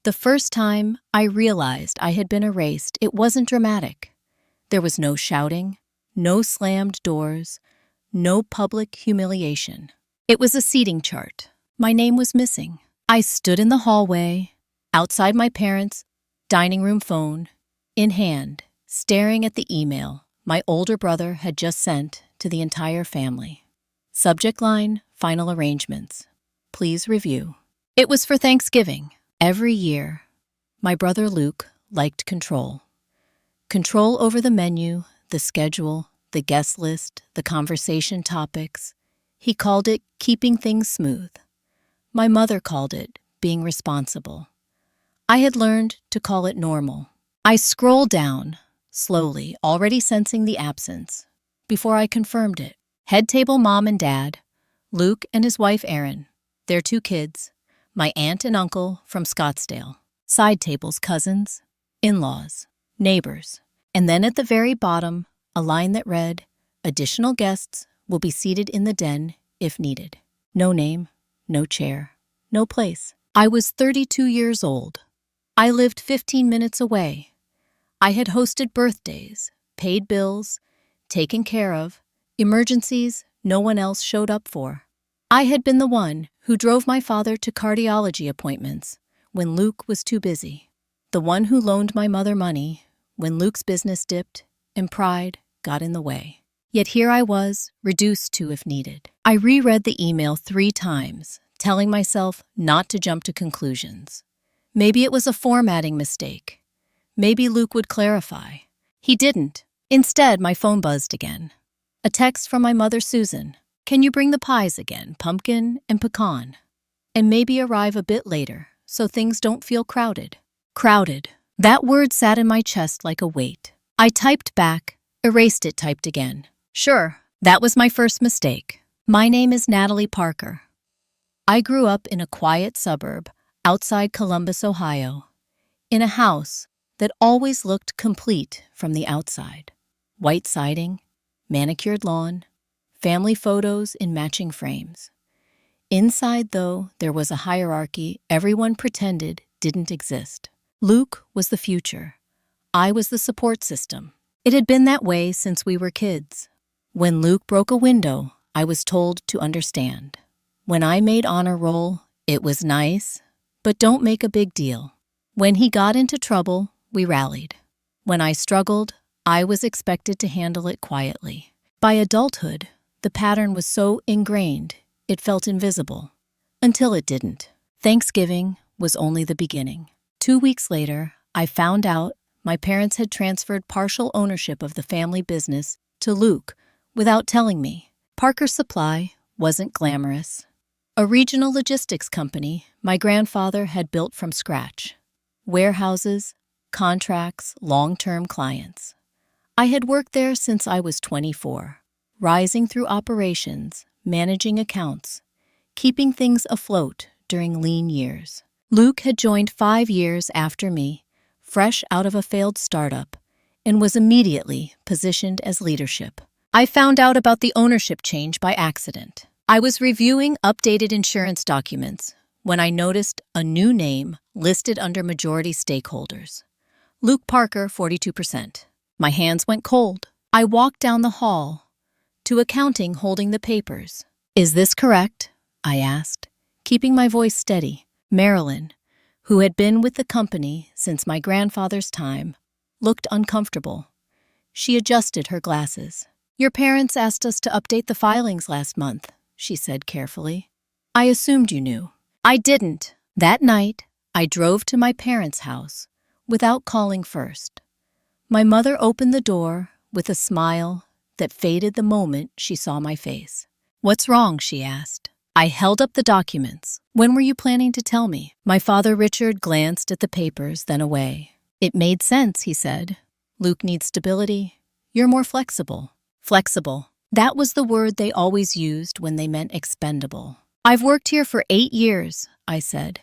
The first time I realized I had been erased, it wasn't dramatic. There was no shouting, no slammed doors, no public humiliation. It was a seating chart. My name was missing. I stood in the hallway, outside my parents' dining room phone, in hand, staring at the email my older brother had just sent to the entire family. Subject line, final arrangements. Please review. It was for Thanksgiving. Every year, my brother Luke liked control. Control over the menu, the schedule, the guest list, the conversation topics. He called it keeping things smooth. My mother called it being responsible. I had learned to call it normal. I scrolled down, slowly, already sensing the absence, before I confirmed it. Head table mom and dad, Luke and his wife Erin, their 2 kids, my aunt and uncle from Scottsdale. Side tables cousins, in-laws, neighbors. And then at the very bottom, a line that read, additional guests will be seated in the den if needed. No name, no chair, no place. I was 32 years old. I lived 15 minutes away. I had hosted birthdays, paid bills, taken care of, emergencies no one else showed up for. I had been the one who drove my father to cardiology appointments when Luke was too busy. The one who loaned my mother money when Luke's business dipped and pride got in the way. Yet here I was, reduced to if needed. I reread the email 3 times, telling myself not to jump to conclusions. Maybe it was a formatting mistake. Maybe Luke would clarify. He didn't. Instead, my phone buzzed again. A text from my mother, Susan. Can you bring the pies again, pumpkin and pecan? And maybe arrive a bit later, so things don't feel crowded. Crowded. That word sat in my chest like a weight. I typed back, erased it, typed again. Sure, that was my first mistake. My name is Natalie Parker. I grew up in a quiet suburb outside Columbus, Ohio, in a house that always looked complete from the outside. White siding, manicured lawn, family photos in matching frames. Inside, though, there was a hierarchy everyone pretended didn't exist. Luke was the future. I was the support system. It had been that way since we were kids. When Luke broke a window, I was told to understand. When I made honor roll, it was nice, but don't make a big deal. When he got into trouble, we rallied. When I struggled, I was expected to handle it quietly. By adulthood, the pattern was so ingrained, it felt invisible. Until it didn't. Thanksgiving was only the beginning. 2 weeks later, I found out my parents had transferred partial ownership of the family business to Luke without telling me. Parker Supply wasn't glamorous. A regional logistics company my grandfather had built from scratch. Warehouses, contracts, long-term clients. I had worked there since I was 24, rising through operations, managing accounts, keeping things afloat during lean years. Luke had joined 5 years after me, fresh out of a failed startup, and was immediately positioned as leadership. I found out about the ownership change by accident. I was reviewing updated insurance documents when I noticed a new name listed under majority stakeholders. Luke Parker, 42%. My hands went cold. I walked down the hall to accounting holding the papers. Is this correct? I asked, keeping my voice steady. Marilyn, who had been with the company since my grandfather's time, looked uncomfortable. She adjusted her glasses. Your parents asked us to update the filings last month, she said carefully. I assumed you knew. I didn't. That night, I drove to my parents' house without calling first. My mother opened the door with a smile that faded the moment she saw my face. What's wrong? She asked. I held up the documents. When were you planning to tell me? My father, Richard, glanced at the papers, then away. It made sense, he said. Luke needs stability. You're more flexible. Flexible. That was the word they always used when they meant expendable. I've worked here for 8 years, I said.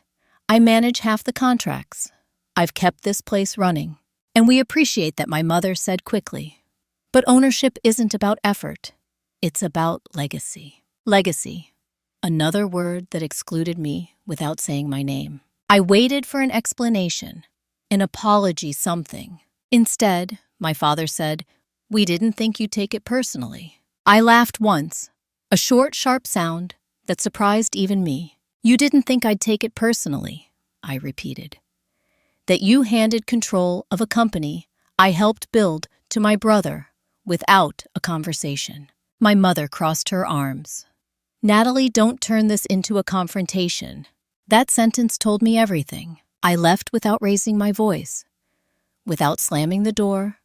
I manage half the contracts. I've kept this place running. And we appreciate that, my mother said quickly. But ownership isn't about effort. It's about legacy. Legacy. Another word that excluded me without saying my name. I waited for an explanation, an apology, something. Instead, my father said, "We didn't think you'd take it personally." I laughed once, a short, sharp sound that surprised even me. "You didn't think I'd take it personally," I repeated. "That you handed control of a company I helped build to my brother without a conversation." My mother crossed her arms. "Natalie, don't turn this into a confrontation." That sentence told me everything. I left without raising my voice, without slamming the door,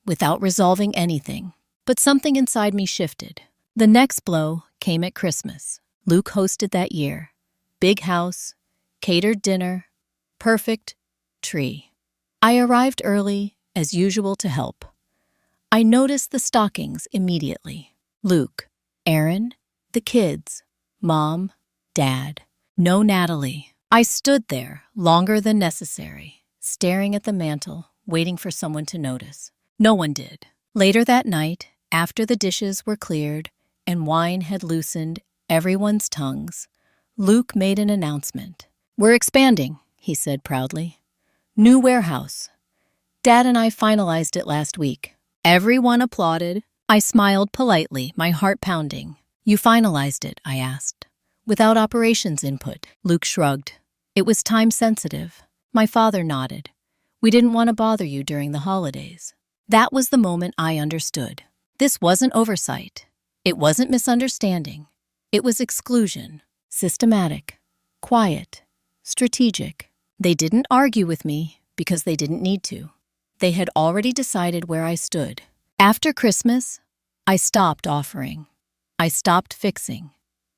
without resolving anything. But something inside me shifted. The next blow came at Christmas. Luke hosted that year. Big house, catered dinner, perfect tree. I arrived early, as usual, to help. I noticed the stockings immediately. Luke, Aaron, the kids, Mom, Dad. No Natalie. I stood there longer than necessary, staring at the mantel, waiting for someone to notice. No one did. Later that night, after the dishes were cleared and wine had loosened everyone's tongues, Luke made an announcement. "We're expanding," he said proudly. "New warehouse. Dad and I finalized it last week." Everyone applauded. I smiled politely, my heart pounding. "You finalized it?" I asked. "Without operations input?" Luke shrugged. "It was time sensitive." My father nodded. "We didn't want to bother you during the holidays." That was the moment I understood. This wasn't oversight. It wasn't misunderstanding. It was exclusion. Systematic, quiet, strategic. They didn't argue with me because they didn't need to. They had already decided where I stood. After Christmas, I stopped offering. I stopped fixing.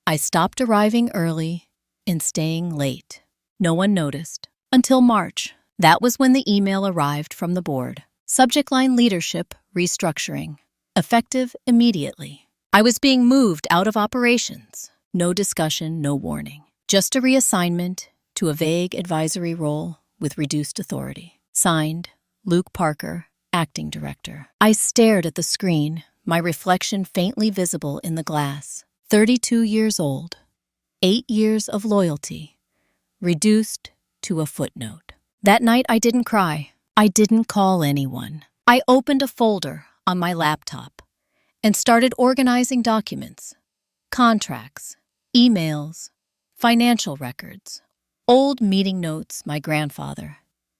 I stopped arriving early and staying late. No one noticed. Until March. That was when the email arrived from the board. Subject line: leadership restructuring. Effective immediately. I was being moved out of operations. No discussion, no warning. Just a reassignment to a vague advisory role with reduced authority. Signed, Luke Parker, Acting Director. I stared at the screen, my reflection faintly visible in the glass. 32 years old. 8 years of loyalty. Reduced to a footnote. That night I didn't cry. I didn't call anyone. I opened a folder on my laptop and started organizing documents, contracts, emails, financial records, old meeting notes my grandfather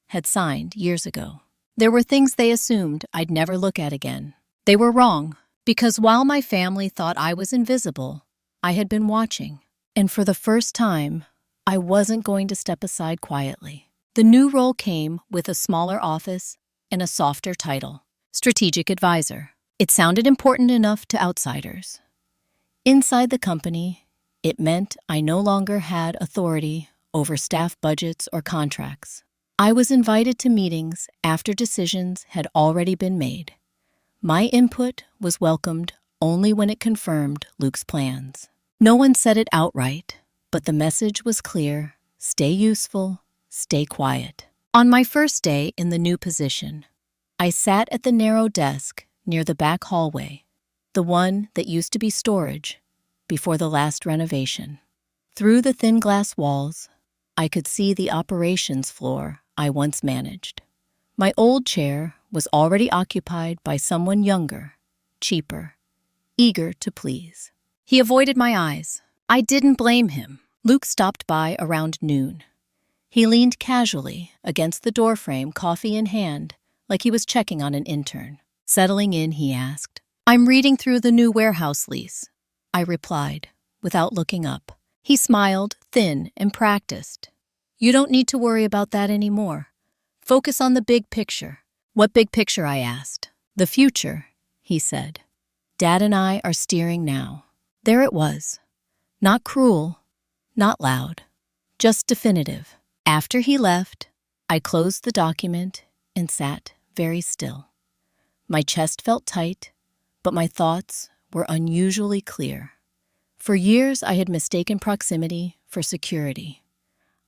had signed years ago. There were things they assumed I'd never look at again. They were wrong, because while my family thought I was invisible, I had been watching. And for the first time, I wasn't going to step aside quietly. The new role came with a smaller office and a softer title: Strategic Advisor. It sounded important enough to outsiders. Inside the company, it meant I no longer had authority over staff budgets or contracts. I was invited to meetings after decisions had already been made. My input was welcomed only when it confirmed Luke's plans. No one said it outright, but the message was clear: stay useful, stay quiet. On my first day in the new position, I sat at the narrow desk near the back hallway, the one that used to be storage before the last renovation. Through the thin glass walls, I could see the operations floor I once managed. My old chair was already occupied by someone younger, cheaper, eager to please. He avoided my eyes. I didn't blame him. Luke stopped by around noon. He leaned casually against the doorframe, coffee in hand, like he was checking on an intern. Settling in, he asked, "I'm reading through the new warehouse lease," I replied, without looking up. He smiled, thin and practiced. "You don't need to worry about that anymore. Focus on the big picture." "What big picture?" I asked. "The future," he said. "Dad and I are steering now." There it was. Not cruel, not loud, just definitive. After he left, I closed the document and sat very still. My chest felt tight, but my thoughts were unusually clear. For years, I had mistaken proximity for security.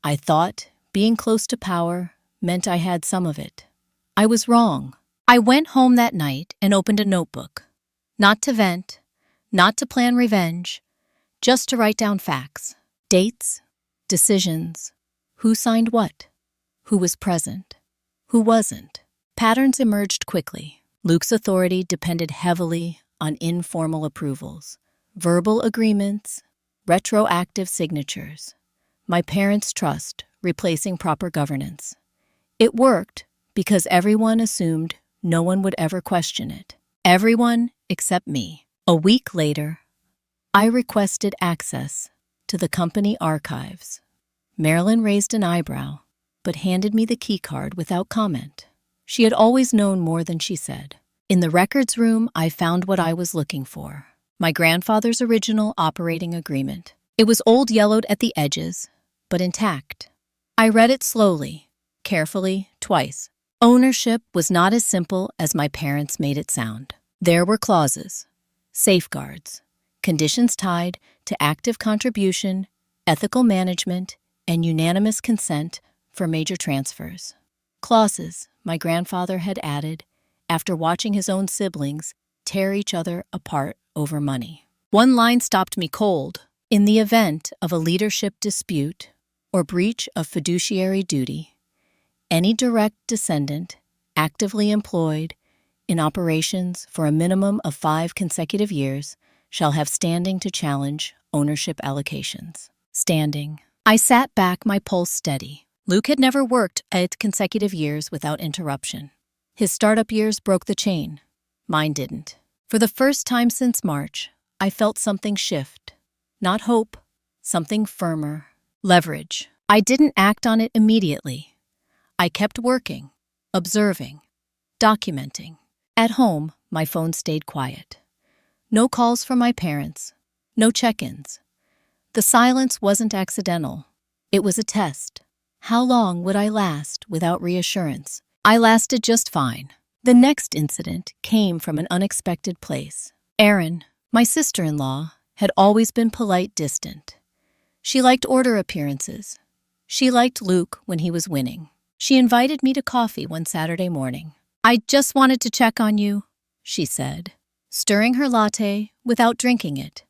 I thought being close to power meant I had some of it. I was wrong. I went home that night and opened a notebook. Not to vent, not to plan revenge, just to write down facts, dates, decisions, Who signed what? Who was present? Who wasn't? Patterns emerged quickly. Luke's authority depended heavily on informal approvals, verbal agreements, retroactive signatures. My parents' trust replacing proper governance. It worked because everyone assumed no one would ever question it. Everyone except me. A week later, I requested access to the company archives. Marilyn raised an eyebrow, but handed me the keycard without comment. She had always known more than she said. In the records room, I found what I was looking for. My grandfather's original operating agreement. It was old, yellowed at the edges, but intact. I read it slowly, carefully, twice. Ownership was not as simple as my parents made it sound. There were clauses, safeguards, conditions tied to active contribution, ethical management, and unanimous consent for major transfers. Clauses my grandfather had added after watching his own siblings tear each other apart over money. One line stopped me cold. In the event of a leadership dispute or breach of fiduciary duty, any direct descendant actively employed in operations for a minimum of 5 consecutive years shall have standing to challenge ownership allocations. Standing. I sat back, my pulse steady. Luke had never worked 8 consecutive years without interruption. His startup years broke the chain. Mine didn't. For the first time since March, I felt something shift. Not hope, something firmer. Leverage. I didn't act on it immediately. I kept working, observing, documenting. At home, my phone stayed quiet. No calls from my parents, no check-ins. The silence wasn't accidental. It was a test. How long would I last without reassurance? I lasted just fine. The next incident came from an unexpected place. Erin, my sister-in-law, had always been polite, distant. She liked order appearances. She liked Luke when he was winning. She invited me to coffee one Saturday morning. "I just wanted to check on you," she said, stirring her latte without drinking it.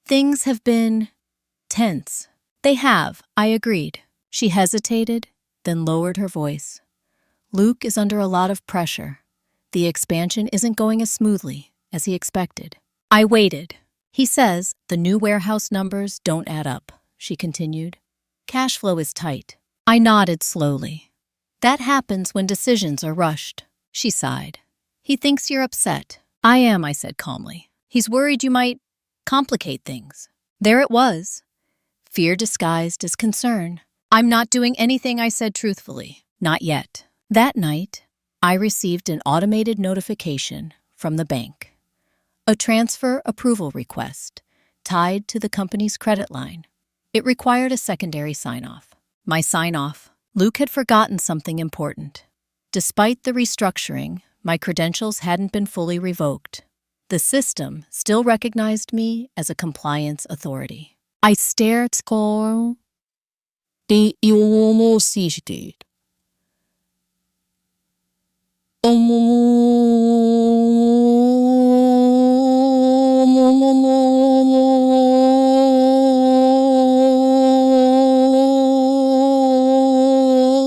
"Things have been tense." "They have," I agreed. She hesitated, then lowered her voice. "Luke is under a lot of pressure. The expansion isn't going as smoothly as he expected." I waited. "He says the new warehouse numbers don't add up," she continued. "Cash flow is tight." I nodded slowly. "That happens when decisions are rushed," she sighed. "He thinks you're upset." "I am," I said calmly. "He's worried you might complicate things." There it was. Fear disguised as concern. "I'm not doing anything," I said truthfully. "Not yet." That night, I received an automated notification from the bank. A transfer approval request tied to the company's credit line. It required a secondary sign-off. My sign-off. Luke had forgotten something important. Despite the restructuring, my credentials hadn't been fully revoked. The system still recognized me as a compliance authority. I stared score. The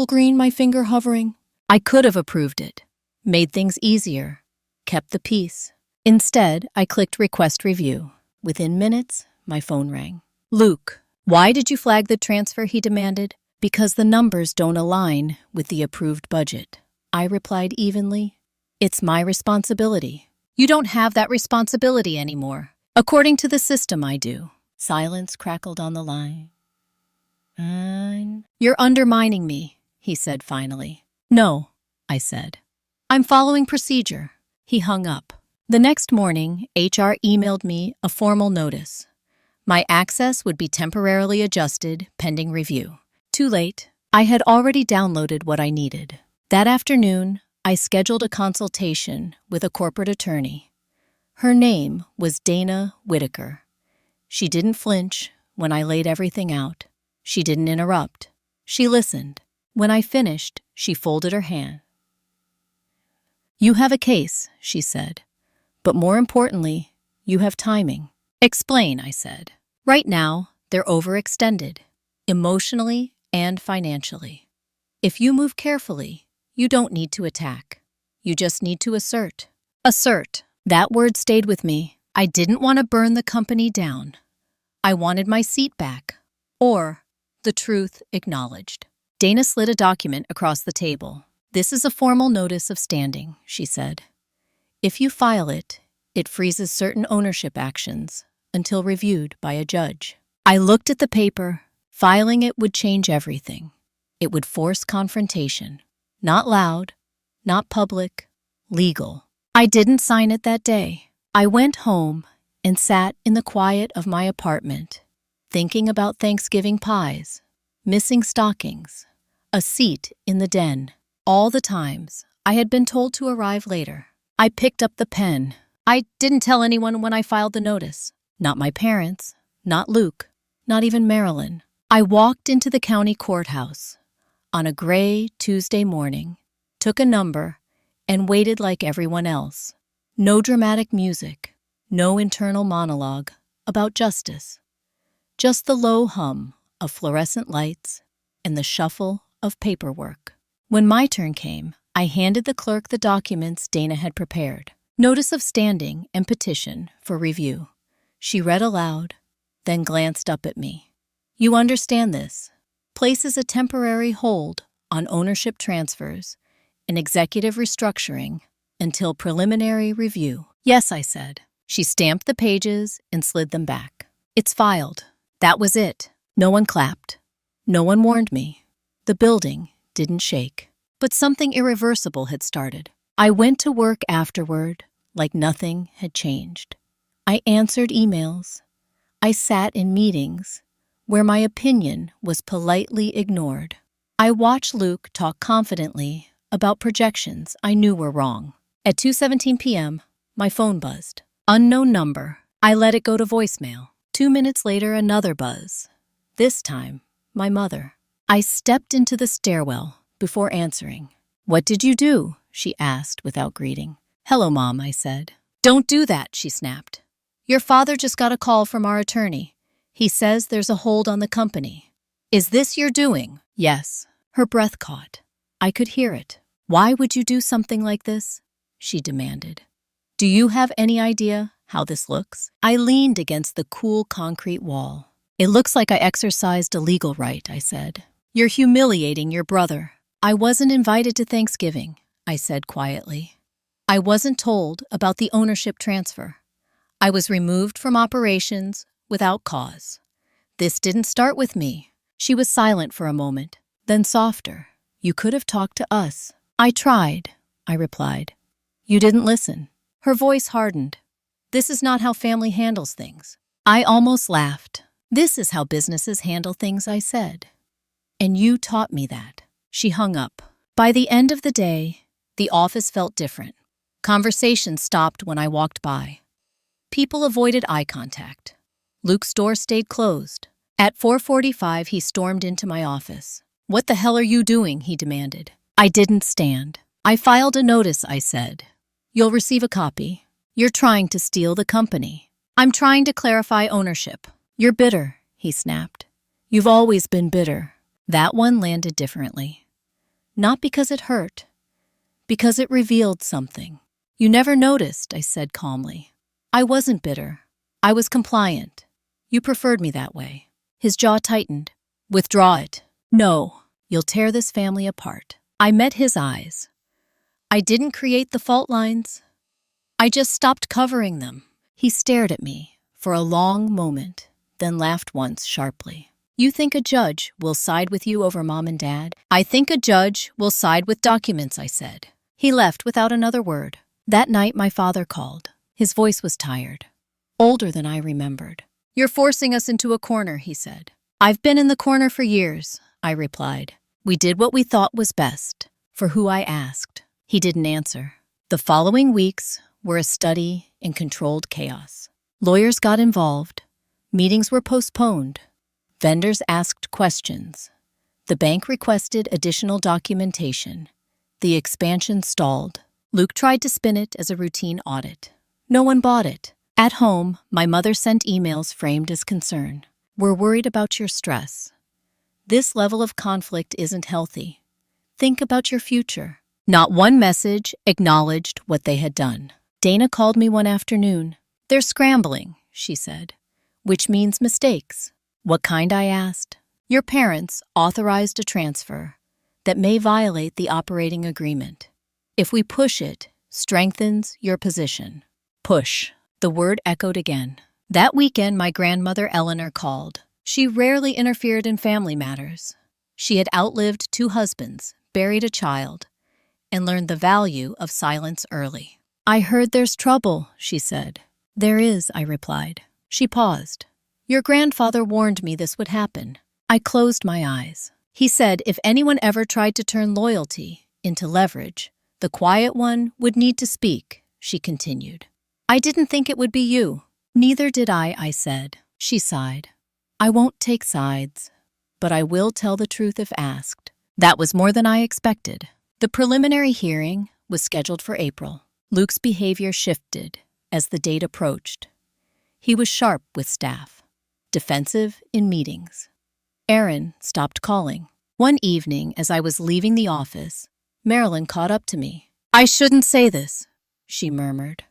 green, my finger hovering. I could have approved it, made things easier, kept the peace. Instead, I clicked Request Review. Within minutes, my phone rang. "Luke, why did you flag the transfer?" he demanded. "Because the numbers don't align with the approved budget." I replied evenly. "It's my responsibility." "You don't have that responsibility anymore." "According to the system, I do." Silence crackled on the line. "You're undermining me," he said finally. "No," I said. "I'm following procedure." He hung up. The next morning, HR emailed me a formal notice. My access would be temporarily adjusted pending review. Too late. I had already downloaded what I needed. That afternoon, I scheduled a consultation with a corporate attorney. Her name was Dana Whitaker. She didn't flinch when I laid everything out. She didn't interrupt. She listened. When I finished, she folded her hand. "You have a case," she said. "But more importantly, you have timing." "Explain," I said. "Right now, they're overextended. Emotionally and financially. If you move carefully, you don't need to attack. You just need to assert. Assert. That word stayed with me. I didn't want to burn the company down. I wanted my seat back. Or the truth acknowledged. Dana slid a document across the table. This is a formal notice of standing, she said. If you file it, it freezes certain ownership actions until reviewed by a judge. I looked at the paper. Filing it would change everything. It would force confrontation. Not loud, not public, legal. I didn't sign it that day. I went home and sat in the quiet of my apartment, thinking about Thanksgiving pies, missing stockings, a seat in the den, all the times I had been told to arrive later. I picked up the pen. I didn't tell anyone when I filed the notice. Not my parents, not Luke, not even Marilyn. I walked into the county courthouse on a gray Tuesday morning, took a number, and waited like everyone else. No dramatic music, no internal monologue about justice. Just the low hum of fluorescent lights and the shuffle of paperwork. When my turn came, I handed the clerk the documents Dana had prepared. Notice of standing and petition for review. She read aloud, then glanced up at me. You understand this. Places a temporary hold on ownership transfers and executive restructuring until preliminary review. Yes, I said. She stamped the pages and slid them back. It's filed. That was it. No one clapped. No one warned me. The building didn't shake. But something irreversible had started. I went to work afterward like nothing had changed. I answered emails. I sat in meetings where my opinion was politely ignored. I watched Luke talk confidently about projections I knew were wrong. At 2:17 p.m., my phone buzzed. Unknown number. I let it go to voicemail. 2 minutes later, another buzz. This time, my mother. I stepped into the stairwell before answering. What did you do? She asked without greeting. Hello, Mom, I said. Don't do that, she snapped. Your father just got a call from our attorney. He says there's a hold on the company. Is this your doing? Yes. Her breath caught. I could hear it. Why would you do something like this? She demanded. Do you have any idea how this looks? I leaned against the cool concrete wall. It looks like I exercised a legal right, I said. You're humiliating your brother. I wasn't invited to Thanksgiving, I said quietly. I wasn't told about the ownership transfer. I was removed from operations without cause. This didn't start with me. She was silent for a moment, then softer. You could have talked to us. I tried, I replied. You didn't listen. Her voice hardened. This is not how family handles things. I almost laughed. This is how businesses handle things, I said. And you taught me that. She hung up. By the end of the day, the office felt different. Conversations stopped when I walked by. People avoided eye contact. Luke's door stayed closed. At 4:45, he stormed into my office. What the hell are you doing? He demanded. I didn't stand. I filed a notice, I said. You'll receive a copy. You're trying to steal the company. I'm trying to clarify ownership. You're bitter, he snapped. You've always been bitter. That one landed differently. Not because it hurt, because it revealed something. You never noticed, I said calmly. I wasn't bitter. I was compliant. You preferred me that way. His jaw tightened. Withdraw it. No, you'll tear this family apart. I met his eyes. I didn't create the fault lines. I just stopped covering them. He stared at me for a long moment, then laughed once sharply. You think a judge will side with you over Mom and Dad? I think a judge will side with documents, I said. He left without another word. That night, my father called. His voice was tired, older than I remembered. You're forcing us into a corner, he said. I've been in the corner for years, I replied. We did what we thought was best, for who I asked. He didn't answer. The following weeks were a study in controlled chaos. Lawyers got involved. Meetings were postponed. Vendors asked questions. The bank requested additional documentation. The expansion stalled. Luke tried to spin it as a routine audit. No one bought it. At home, my mother sent emails framed as concern. We're worried about your stress. This level of conflict isn't healthy. Think about your future. Not one message acknowledged what they had done. Dana called me one afternoon. They're scrambling, she said, which means mistakes. What kind, I asked. Your parents authorized a transfer that may violate the operating agreement. If we push it, strengthens your position. Push. The word echoed again. That weekend, my grandmother Eleanor called. She rarely interfered in family matters. She had outlived 2 husbands, buried a child, and learned the value of silence early. I heard there's trouble, she said. There is, I replied. She paused. Your grandfather warned me this would happen. I closed my eyes. He said if anyone ever tried to turn loyalty into leverage, the quiet one would need to speak, she continued. I didn't think it would be you. Neither did I said. She sighed. I won't take sides, but I will tell the truth if asked. That was more than I expected. The preliminary hearing was scheduled for April. Luke's behavior shifted as the date approached. He was sharp with staff, defensive in meetings. Aaron stopped calling. One evening, as I was leaving the office, Marilyn caught up to me. I shouldn't say this, she murmured,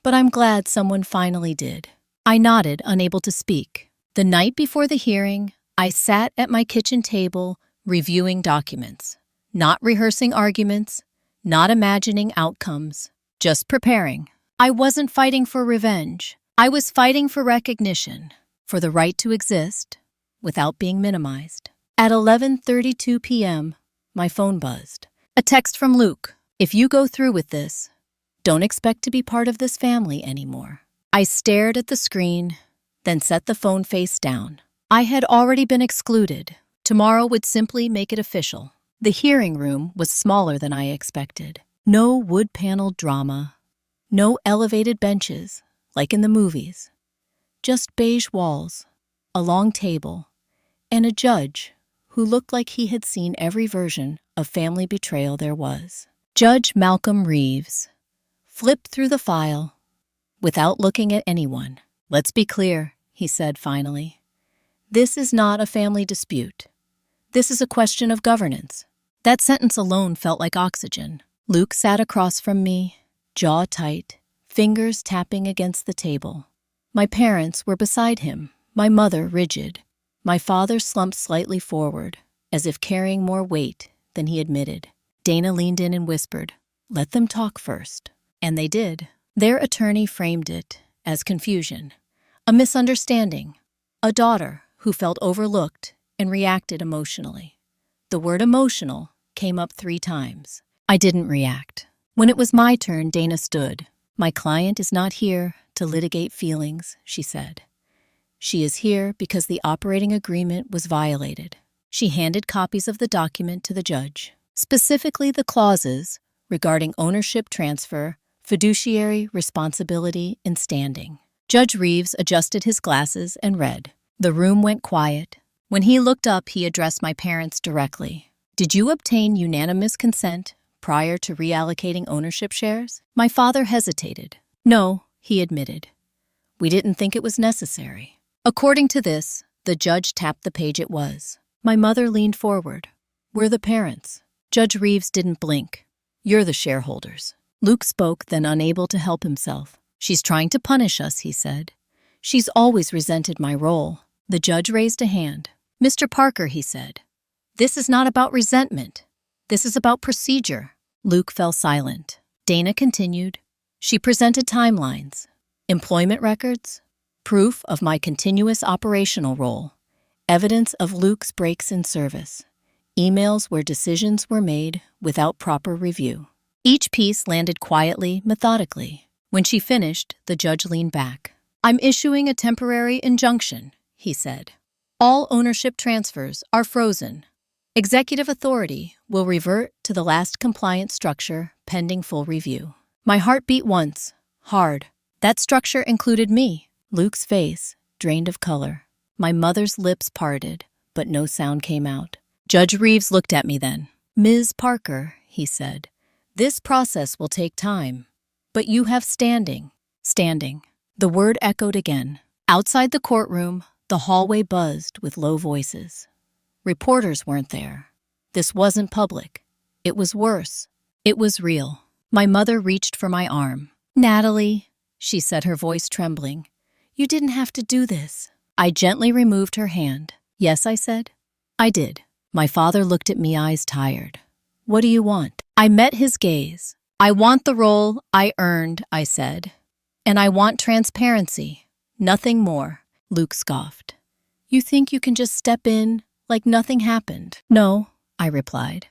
but I'm glad someone finally did. I nodded, unable to speak. The night before the hearing, I sat at my kitchen table reviewing documents, not rehearsing arguments, not imagining outcomes, just preparing. I wasn't fighting for revenge. I was fighting for recognition, for the right to exist without being minimized. At 11:32 p.m., my phone buzzed. A text from Luke. If you go through with this, don't expect to be part of this family anymore. I stared at the screen, then set the phone face down. I had already been excluded. Tomorrow would simply make it official. The hearing room was smaller than I expected. No wood-paneled drama, no elevated benches, like in the movies. Just beige walls, a long table, and a judge who looked like he had seen every version of family betrayal there was. Judge Malcolm Reeves flipped through the file without looking at anyone. Let's be clear, he said finally. This is not a family dispute. This is a question of governance. That sentence alone felt like oxygen. Luke sat across from me, jaw tight, fingers tapping against the table. My parents were beside him, my mother rigid. My father slumped slightly forward, as if carrying more weight than he admitted. Dana leaned in and whispered, "Let them talk first." And they did. Their attorney framed it as confusion, a misunderstanding, a daughter who felt overlooked and reacted emotionally. The word emotional came up 3 times. I didn't react. When it was my turn, Dana stood. My client is not here to litigate feelings, she said. She is here because the operating agreement was violated. She handed copies of the document to the judge, specifically the clauses regarding ownership transfer, fiduciary responsibility, and standing. Judge Reeves adjusted his glasses and read. The room went quiet. When he looked up, he addressed my parents directly. Did you obtain unanimous consent prior to reallocating ownership shares? My father hesitated. No, he admitted. We didn't think it was necessary. According to this, the judge tapped the page it was. My mother leaned forward. We're the parents. Judge Reeves didn't blink. You're the shareholders. Luke spoke, then unable to help himself. She's trying to punish us, he said. She's always resented my role. The judge raised a hand. Mr. Parker, he said. This is not about resentment. This is about procedure. Luke fell silent. Dana continued. She presented timelines, employment records, proof of my continuous operational role, evidence of Luke's breaks in service, emails where decisions were made without proper review. Each piece landed quietly, methodically. When she finished, the judge leaned back. I'm issuing a temporary injunction, he said. All ownership transfers are frozen. Executive authority will revert to the last compliant structure pending full review. My heart beat once, hard. That structure included me. Luke's face drained of color. My mother's lips parted, but no sound came out. Judge Reeves looked at me then. Ms. Parker, he said, this process will take time, but you have standing. Standing. The word echoed again. Outside the courtroom, the hallway buzzed with low voices. Reporters weren't there. This wasn't public. It was worse. It was real. My mother reached for my arm. "Natalie," she said, her voice trembling, "you didn't have to do this." I gently removed her hand. "Yes," I said. "I did." My father looked at me, eyes tired. "What do you want?" I met his gaze. "I want the role I earned," I said. "And I want transparency. Nothing more." Luke scoffed. "You think you can just step in like nothing happened?" "No," I replied.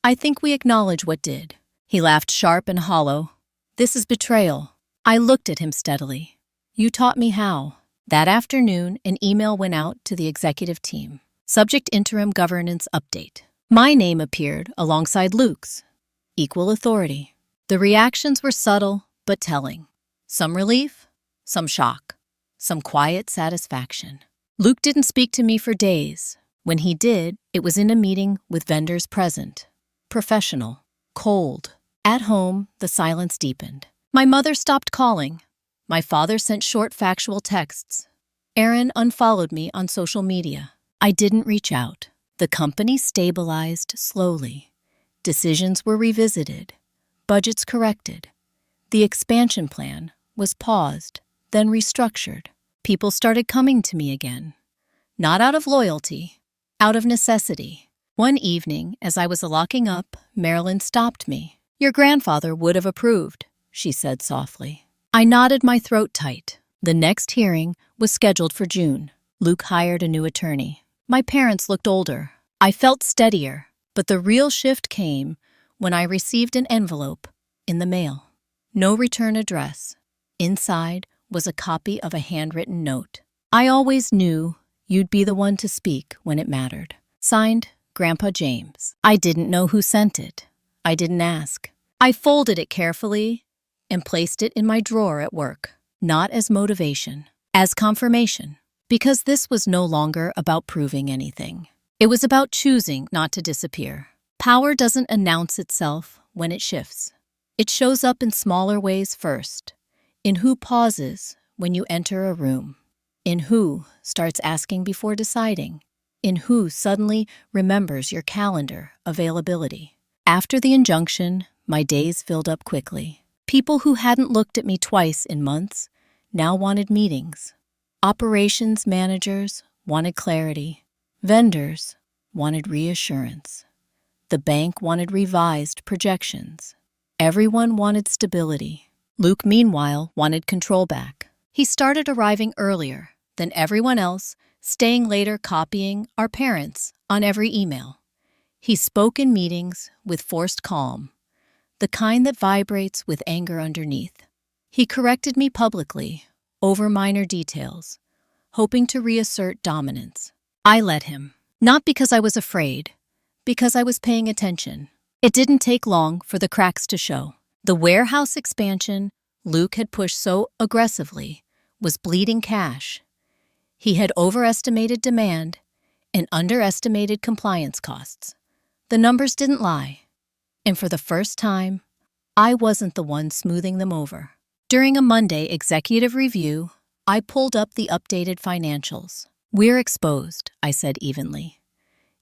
"I think we acknowledge what did." He laughed sharp and hollow. "This is betrayal." I looked at him steadily. "You taught me how." That afternoon, an email went out to the executive team. Subject: interim governance update. My name appeared alongside Luke's. Equal authority. The reactions were subtle but telling. Some relief, some shock, some quiet satisfaction. Luke didn't speak to me for days. When he did, it was in a meeting with vendors present. Professional, cold. At home, the silence deepened. My mother stopped calling. My father sent short factual texts. Aaron unfollowed me on social media. I didn't reach out. The company stabilized slowly. Decisions were revisited. Budgets corrected. The expansion plan was paused, then restructured. People started coming to me again. Not out of loyalty, out of necessity. One evening, as I was locking up, Marilyn stopped me. "Your grandfather would have approved," she said softly. I nodded, my throat tight. The next hearing was scheduled for June. Luke hired a new attorney. My parents looked older. I felt steadier, but the real shift came when I received an envelope in the mail. No return address. Inside was a copy of a handwritten note. "I always knew you'd be the one to speak when it mattered." Signed, Grandpa James. I didn't know who sent it. I didn't ask. I folded it carefully and placed it in my drawer at work. Not as motivation, as confirmation. Because this was no longer about proving anything. It was about choosing not to disappear. Power doesn't announce itself when it shifts. It shows up in smaller ways first. In who pauses when you enter a room. In who starts asking before deciding. In who suddenly remembers your calendar availability. After the injunction, my days filled up quickly. People who hadn't looked at me twice in months now wanted meetings. Operations managers wanted clarity. Vendors wanted reassurance. The bank wanted revised projections. Everyone wanted stability. Luke, meanwhile, wanted control back. He started arriving earlier than everyone else, staying later, copying our parents on every email. He spoke in meetings with forced calm, the kind that vibrates with anger underneath. He corrected me publicly over minor details, hoping to reassert dominance. I let him, not because I was afraid, because I was paying attention. It didn't take long for the cracks to show. The warehouse expansion Luke had pushed so aggressively was bleeding cash. He had overestimated demand and underestimated compliance costs. The numbers didn't lie. And for the first time, I wasn't the one smoothing them over. During a Monday executive review, I pulled up the updated financials. "We're exposed," I said evenly.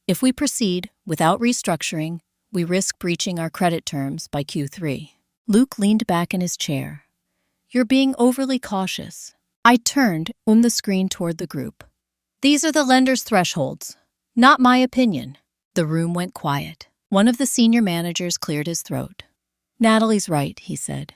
"If we proceed without restructuring, we risk breaching our credit terms by Q3. Luke leaned back in his chair. "You're being overly cautious." I turned the screen toward the group. "These are the lender's thresholds, not my opinion." The room went quiet. One of the senior managers cleared his throat. "Natalie's right," he said.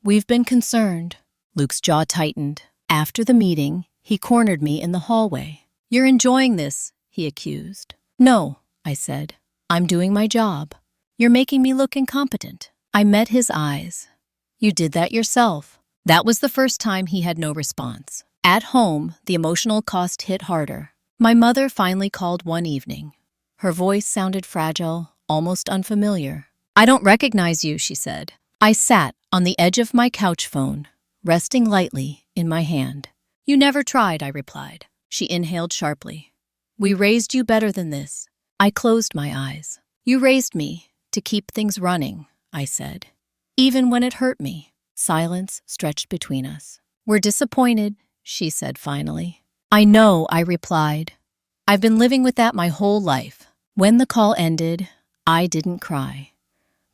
"We've been concerned." Luke's jaw tightened. After the meeting, he cornered me in the hallway. "You're enjoying this," he accused. "No," I said. "I'm doing my job. You're making me look incompetent." I met his eyes. "You did that yourself." That was the first time he had no response. At home, the emotional cost hit harder. My mother finally called one evening. Her voice sounded fragile, almost unfamiliar. "I don't recognize you," she said. I sat on the edge of my couch phone, resting lightly in my hand. "You never tried," I replied. She inhaled sharply. "We raised you better than this." I closed my eyes. "You raised me to keep things running," I said. "Even when it hurt me." Silence stretched between us. "We're disappointed," she said finally. "I know," I replied. I've been living with that my whole life. When the call ended, I didn't cry.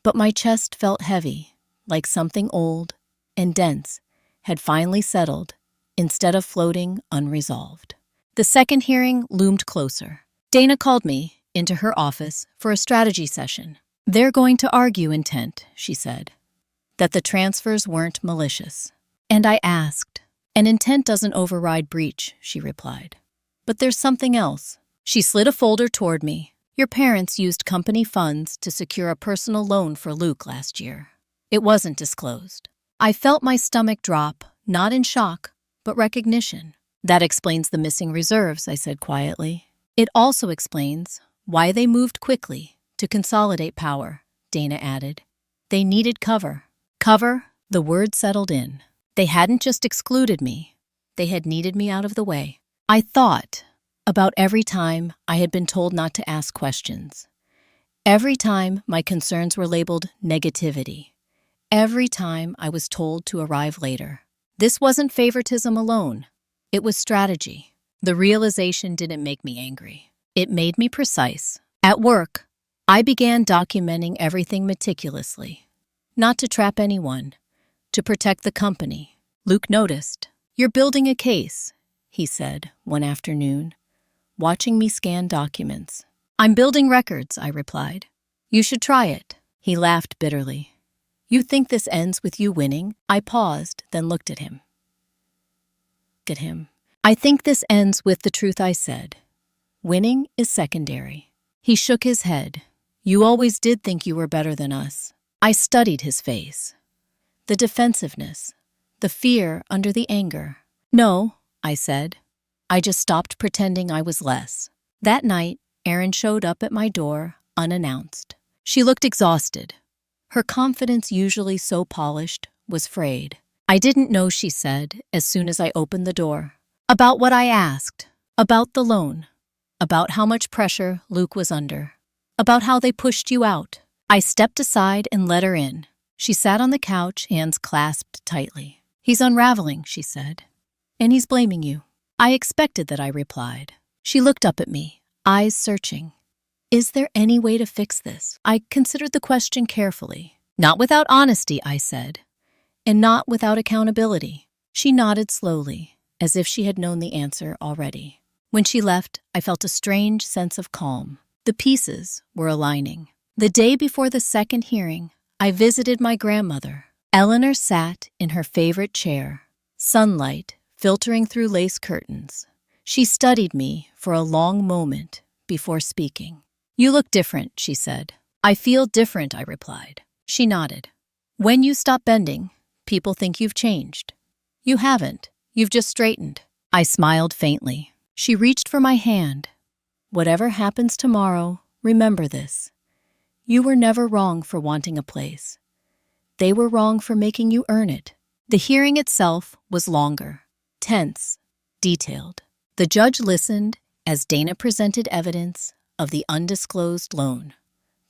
But my chest felt heavy, like something old and dense had finally settled instead of floating unresolved. The second hearing loomed closer. Dana called me into her office for a strategy session. They're going to argue intent, she said, that the transfers weren't malicious. And I asked. An intent doesn't override breach, she replied. But there's something else. She slid a folder toward me. Your parents used company funds to secure a personal loan for Luke last year. It wasn't disclosed. I felt my stomach drop, not in shock, but recognition. That explains the missing reserves, I said quietly. It also explains why they moved quickly to consolidate power, Dana added. They needed cover. Cover, the word settled in. They hadn't just excluded me. They had needed me out of the way. I thought about every time I had been told not to ask questions. Every time my concerns were labeled negativity. Every time I was told to arrive later. This wasn't favoritism alone. It was strategy. The realization didn't make me angry. It made me precise. At work, I began documenting everything meticulously. Not to trap anyone, to protect the company. Luke noticed. You're building a case, he said one afternoon, watching me scan documents. I'm building records, I replied. You should try it. He laughed bitterly. You think this ends with you winning? I paused, then looked at him. I think this ends with the truth I said. Winning is secondary. He shook his head. You always did think you were better than us. I studied his face. The defensiveness, the fear under the anger. No, I said. I just stopped pretending I was less. That night, Erin showed up at my door, unannounced. She looked exhausted. Her confidence, usually so polished, was frayed. I didn't know, she said, as soon as I opened the door. About what I asked. About the loan. About how much pressure Luke was under. About how they pushed you out. I stepped aside and let her in. She sat on the couch, hands clasped tightly. He's unraveling, she said. And he's blaming you. I expected that, I replied. She looked up at me, eyes searching. Is there any way to fix this? I considered the question carefully. Not without honesty, I said. And not without accountability. She nodded slowly, as if she had known the answer already. When she left, I felt a strange sense of calm. The pieces were aligning. The day before the second hearing, I visited my grandmother. Eleanor sat in her favorite chair, sunlight filtering through lace curtains. She studied me for a long moment before speaking. You look different, she said. I feel different, I replied. She nodded. When you stop bending, people think you've changed. You haven't. You've just straightened. I smiled faintly. She reached for my hand. Whatever happens tomorrow, remember this. You were never wrong for wanting a place. They were wrong for making you earn it. The hearing itself was longer, tense, detailed. The judge listened as Dana presented evidence of the undisclosed loan,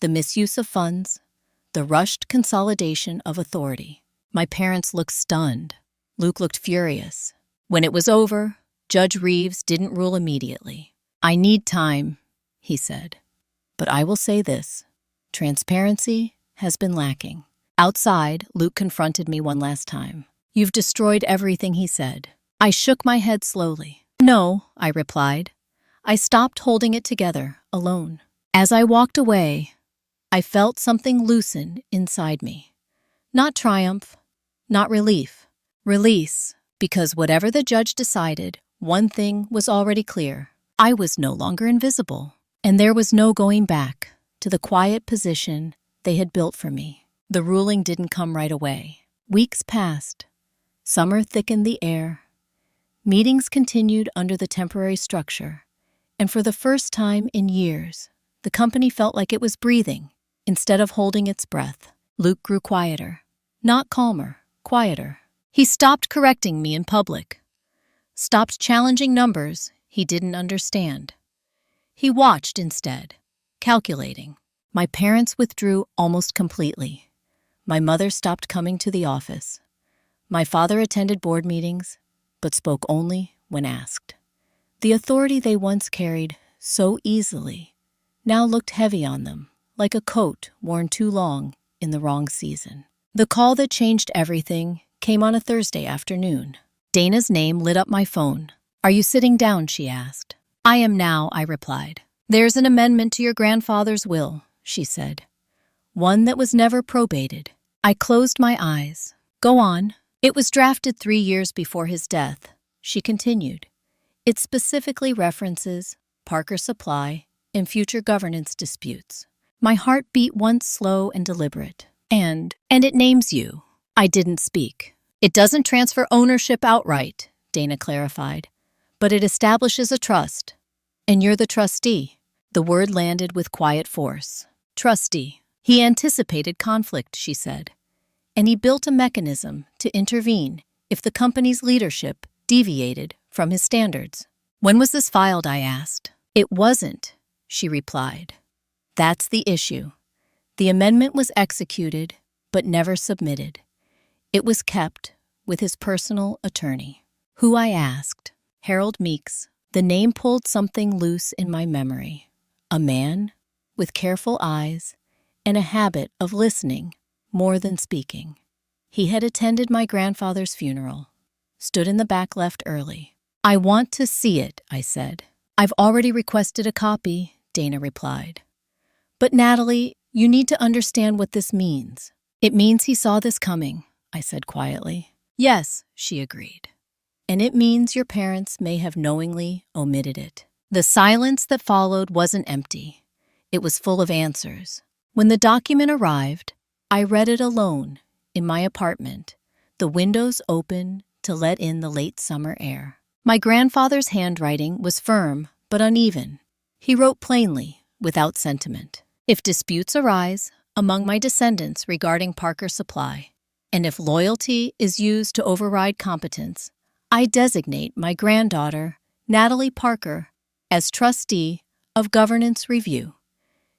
the misuse of funds, the rushed consolidation of authority. My parents looked stunned. Luke looked furious. When it was over, Judge Reeves didn't rule immediately. I need time, he said. But I will say this. Transparency has been lacking. Outside, Luke confronted me one last time. You've destroyed everything, he said. I shook my head slowly. No, I replied. I stopped holding it together, alone. As I walked away, I felt something loosen inside me. Not triumph, not relief. Release, because whatever the judge decided, one thing was already clear. I was no longer invisible, and there was no going back to the quiet position they had built for me. The ruling didn't come right away. Weeks passed. Summer thickened the air. Meetings continued under the temporary structure, and for the first time in years, the company felt like it was breathing instead of holding its breath. Luke grew quieter. Not calmer, quieter. He stopped correcting me in public, stopped challenging numbers he didn't understand. He watched instead, calculating. My parents withdrew almost completely. My mother stopped coming to the office. My father attended board meetings, but spoke only when asked. The authority they once carried so easily, now looked heavy on them, like a coat worn too long in the wrong season. The call that changed everything came on a Thursday afternoon. Dana's name lit up my phone. "Are you sitting down?" she asked. "I am now," I replied. "There's an amendment to your grandfather's will," she said. "One that was never probated." I closed my eyes. "Go on." "It was drafted 3 years before his death," she continued. "It specifically references Parker Supply and future governance disputes." My heart beat once slow and deliberate. And it names you." I didn't speak. "It doesn't transfer ownership outright," Dana clarified, "but it establishes a trust. And you're the trustee." The word landed with quiet force. Trustee. "He anticipated conflict," she said, "and he built a mechanism to intervene if the company's leadership deviated from his standards." "When was this filed?" I asked. "It wasn't," she replied. "That's the issue. The amendment was executed, but never submitted. It was kept with his personal attorney." "Who?" I asked. "Harold Meeks." The name pulled something loose in my memory. A man with careful eyes and a habit of listening more than speaking. He had attended my grandfather's funeral, stood in the back left early. "I want to see it," I said. "I've already requested a copy," Dana replied. "But Natalie, you need to understand what this means." "It means he saw this coming," I said quietly. "Yes," she agreed. "And it means your parents may have knowingly omitted it." The silence that followed wasn't empty. It was full of answers. When the document arrived, I read it alone in my apartment, the windows open to let in the late summer air. My grandfather's handwriting was firm but uneven. He wrote plainly, without sentiment. "If disputes arise among my descendants regarding Parker Supply, and if loyalty is used to override competence, I designate my granddaughter, Natalie Parker, as trustee of Governance Review.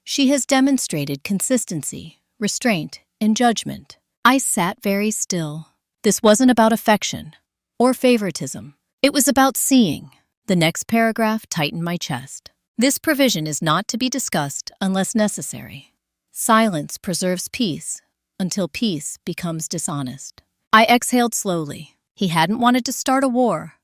She has demonstrated consistency, restraint, and judgment." I sat very still. This wasn't about affection or favoritism. It was about seeing. The next paragraph tightened my chest. "This provision is not to be discussed unless necessary. Silence preserves peace until peace becomes dishonest." I exhaled slowly. He hadn't wanted to start a war.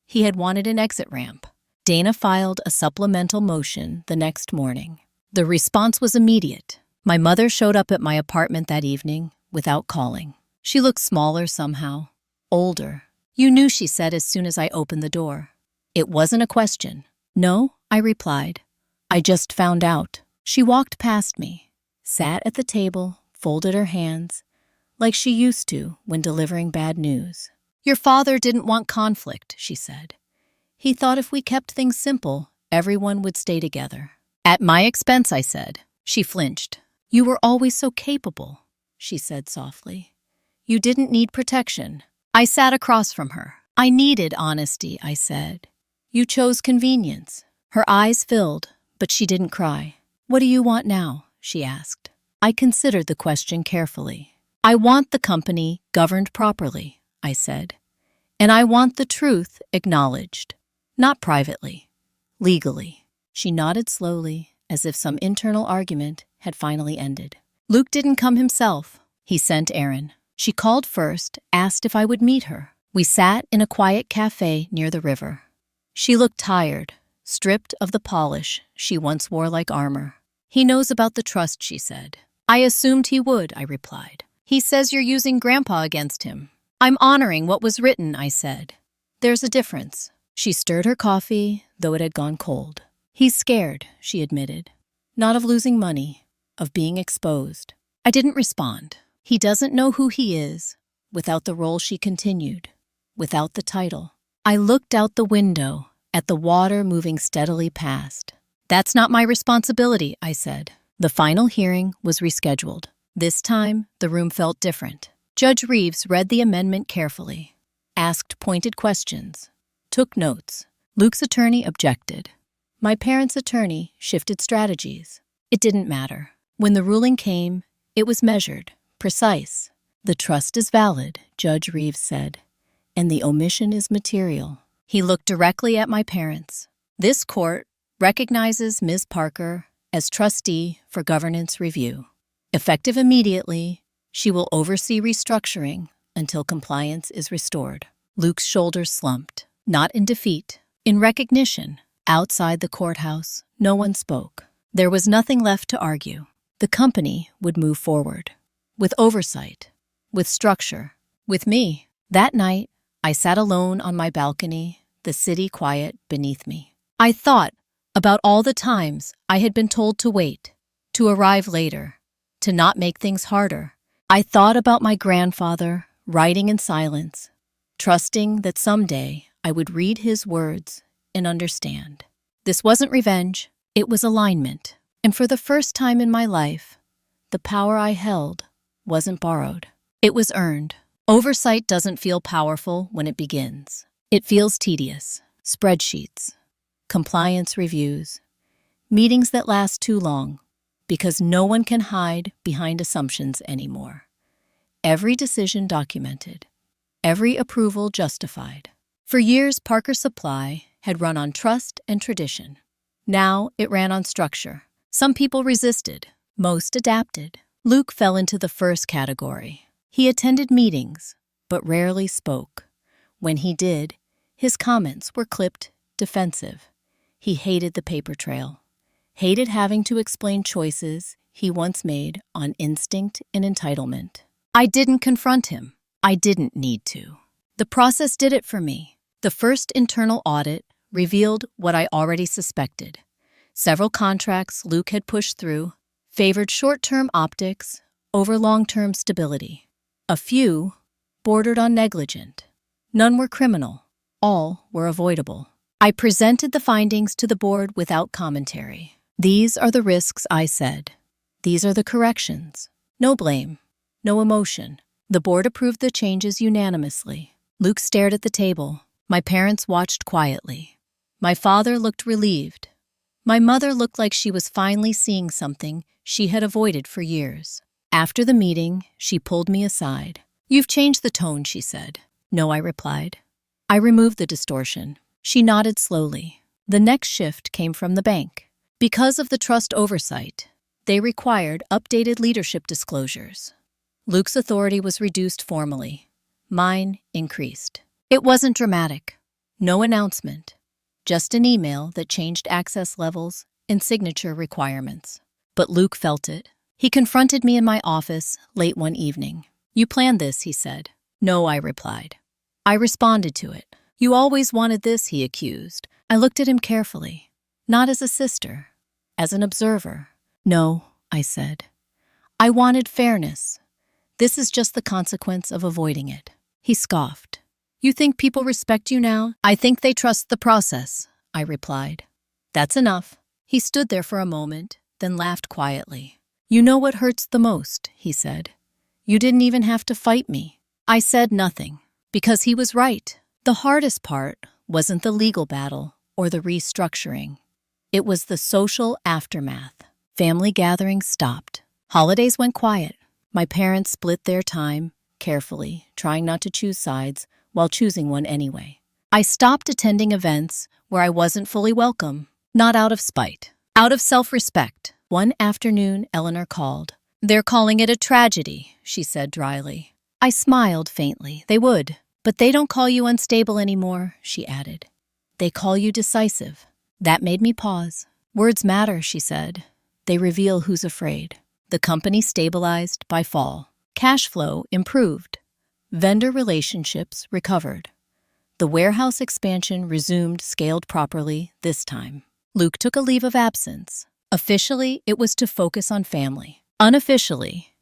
He had wanted an exit ramp. Dana filed a supplemental motion the next morning. The response was immediate. My mother showed up at my apartment that evening without calling. She looked smaller somehow, older. "You knew," she said as soon as I opened the door. It wasn't a question. "No," I replied. "I just found out." She walked past me, sat at the table, folded her hands, like she used to when delivering bad news. "Your father didn't want conflict," she said. "He thought if we kept things simple, everyone would stay together." "At my expense," I said. She flinched. "You were always so capable," she said softly. "You didn't need protection." I sat across from her. "I needed honesty," I said. "You chose convenience." Her eyes filled, but she didn't cry. "What do you want now?" she asked. I considered the question carefully. "I want the company governed properly," I said. "And I want the truth acknowledged. Not privately, legally." She nodded slowly, as if some internal argument had finally ended. "Luke didn't come himself. He sent Erin. She called first, asked if I would meet her. We sat in a quiet cafe near the river. She looked tired, stripped of the polish she once wore like armor. "He knows about the trust," she said. "I assumed he would," I replied. "He says you're using Grandpa against him." "I'm honoring what was written," I said. "There's a difference." She stirred her coffee, though it had gone cold. "He's scared," she admitted. "Not of losing money, of being exposed." I didn't respond. "He doesn't know who he is," without the role she continued, without the title. I looked out the window at the water moving steadily past. "That's not my responsibility," I said. The final hearing was rescheduled. This time, the room felt different. Judge Reeves read the amendment carefully, asked pointed questions, took notes. Luke's attorney objected. My parents' attorney shifted strategies. It didn't matter. When the ruling came, it was measured, precise. "The trust is valid," Judge Reeves said, "and the omission is material." He looked directly at my parents. "This court recognizes Ms. Parker as trustee for governance review. Effective immediately, she will oversee restructuring until compliance is restored. Luke's shoulders slumped, not in defeat, in recognition. Outside the courthouse, no one spoke. There was nothing left to argue. The company would move forward. With oversight, with structure, with me. That night, I sat alone on my balcony, the city quiet beneath me. I thought about all the times I had been told to wait, to arrive later, to not make things harder. I thought about my grandfather, writing in silence, trusting that someday I would read his words and understand. This wasn't revenge, it was alignment. And for the first time in my life, the power I held wasn't borrowed. It was earned. Oversight doesn't feel powerful when it begins. It feels tedious. Spreadsheets, compliance reviews, meetings that last too long because no one can hide behind assumptions anymore. Every decision documented, every approval justified. For years, Parker Supply had run on trust and tradition. Now it ran on structure. Some people resisted, most adapted. Luke fell into the first category. He attended meetings, but rarely spoke. When he did, his comments were clipped, defensive. He hated the paper trail, hated having to explain choices he once made on instinct and entitlement. I didn't confront him. I didn't need to. The process did it for me. The first internal audit revealed what I already suspected. Several contracts Luke had pushed through favored short-term optics over long-term stability. A few bordered on negligent. None were criminal. All were avoidable. I presented the findings to the board without commentary. These are the risks, I said. These are the corrections. No blame. No emotion. The board approved the changes unanimously. Luke stared at the table. My parents watched quietly. My father looked relieved. My mother looked like she was finally seeing something she had avoided for years. After the meeting, she pulled me aside. "You've changed the tone," she said. "No," I replied. I removed the distortion. She nodded slowly. The next shift came from the bank. Because of the trust oversight, they required updated leadership disclosures. Luke's authority was reduced formally. Mine increased. It wasn't dramatic. No announcement. Just an email that changed access levels and signature requirements. But Luke felt it. He confronted me in my office late one evening. "You planned this," he said. "No," I replied. I responded to it. "You always wanted this," he accused. I looked at him carefully. Not as a sister, as an observer. "No," I said. "I wanted fairness. This is just the consequence of avoiding it." He scoffed. "You think people respect you now?" "I think they trust the process," I replied. "That's enough." He stood there for a moment, then laughed quietly. "You know what hurts the most," he said. "You didn't even have to fight me." I said nothing, because he was right. The hardest part wasn't the legal battle or the restructuring. It was the social aftermath. Family gatherings stopped. Holidays went quiet. My parents split their time, carefully, trying not to choose sides, while choosing one anyway. I stopped attending events where I wasn't fully welcome, not out of spite, out of self-respect. One afternoon, Eleanor called. "They're calling it a tragedy," she said dryly. I smiled faintly. "They would. But they don't call you unstable anymore," she added. "They call you decisive." That made me pause. "Words matter," she said. "They reveal who's afraid." The company stabilized by fall. Cash flow improved. Vendor relationships recovered. The warehouse expansion resumed, scaled properly this time. Luke took a leave of absence. Officially, it was to focus on family. Unofficially,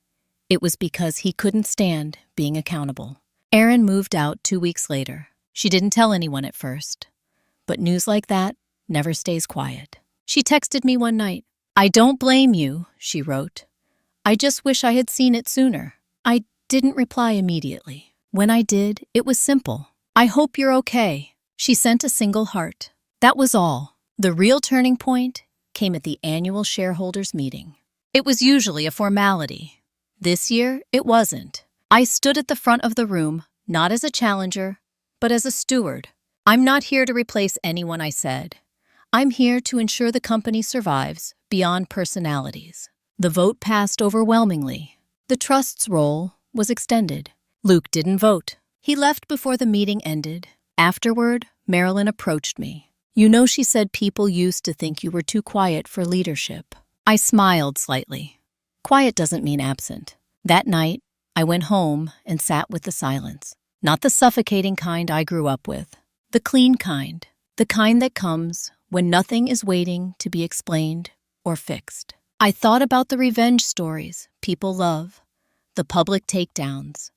it was because he couldn't stand being accountable. Erin moved out 2 weeks later. She didn't tell anyone at first. But news like that never stays quiet. She texted me one night. "I don't blame you," she wrote. "I just wish I had seen it sooner." I didn't reply immediately. When I did, it was simple. "I hope you're okay." She sent a single heart. That was all. The real turning point came at the annual shareholders meeting. It was usually a formality. This year, it wasn't. I stood at the front of the room, not as a challenger, but as a steward. "I'm not here to replace anyone," I said. I'm here to ensure the company survives beyond personalities. The vote passed overwhelmingly. The trust's role was extended. Luke didn't vote. He left before the meeting ended. Afterward, Marilyn approached me. You know, she said, people used to think you were too quiet for leadership. I smiled slightly. Quiet doesn't mean absent. That night, I went home and sat with the silence. Not the suffocating kind I grew up with. The clean kind. The kind that comes when nothing is waiting to be explained or fixed. I thought about the revenge stories people love, the public takedowns,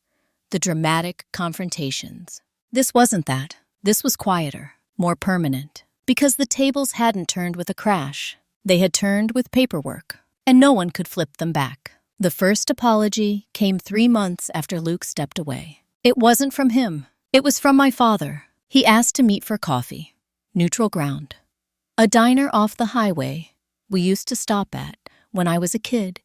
the dramatic confrontations. This wasn't that. This was quieter, more permanent, because the tables hadn't turned with a crash. They had turned with paperwork, and no one could flip them back. The first apology came 3 months after Luke stepped away. It wasn't from him. It was from my father. He asked to meet for coffee. Neutral ground. A diner off the highway we used to stop at when I was a kid,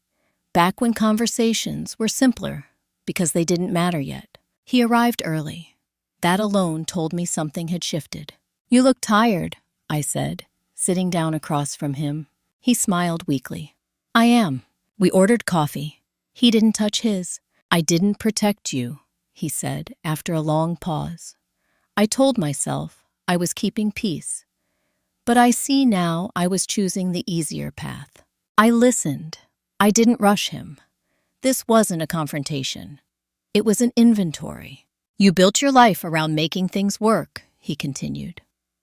back when conversations were simpler because they didn't matter yet. He arrived early. That alone told me something had shifted. You look tired, I said, sitting down across from him. He smiled weakly. I am. We ordered coffee. He didn't touch his. I didn't protect you, he said after a long pause. I told myself I was keeping peace. But I see now I was choosing the easier path. I listened. I didn't rush him. This wasn't a confrontation. It was an inventory. You built your life around making things work, he continued.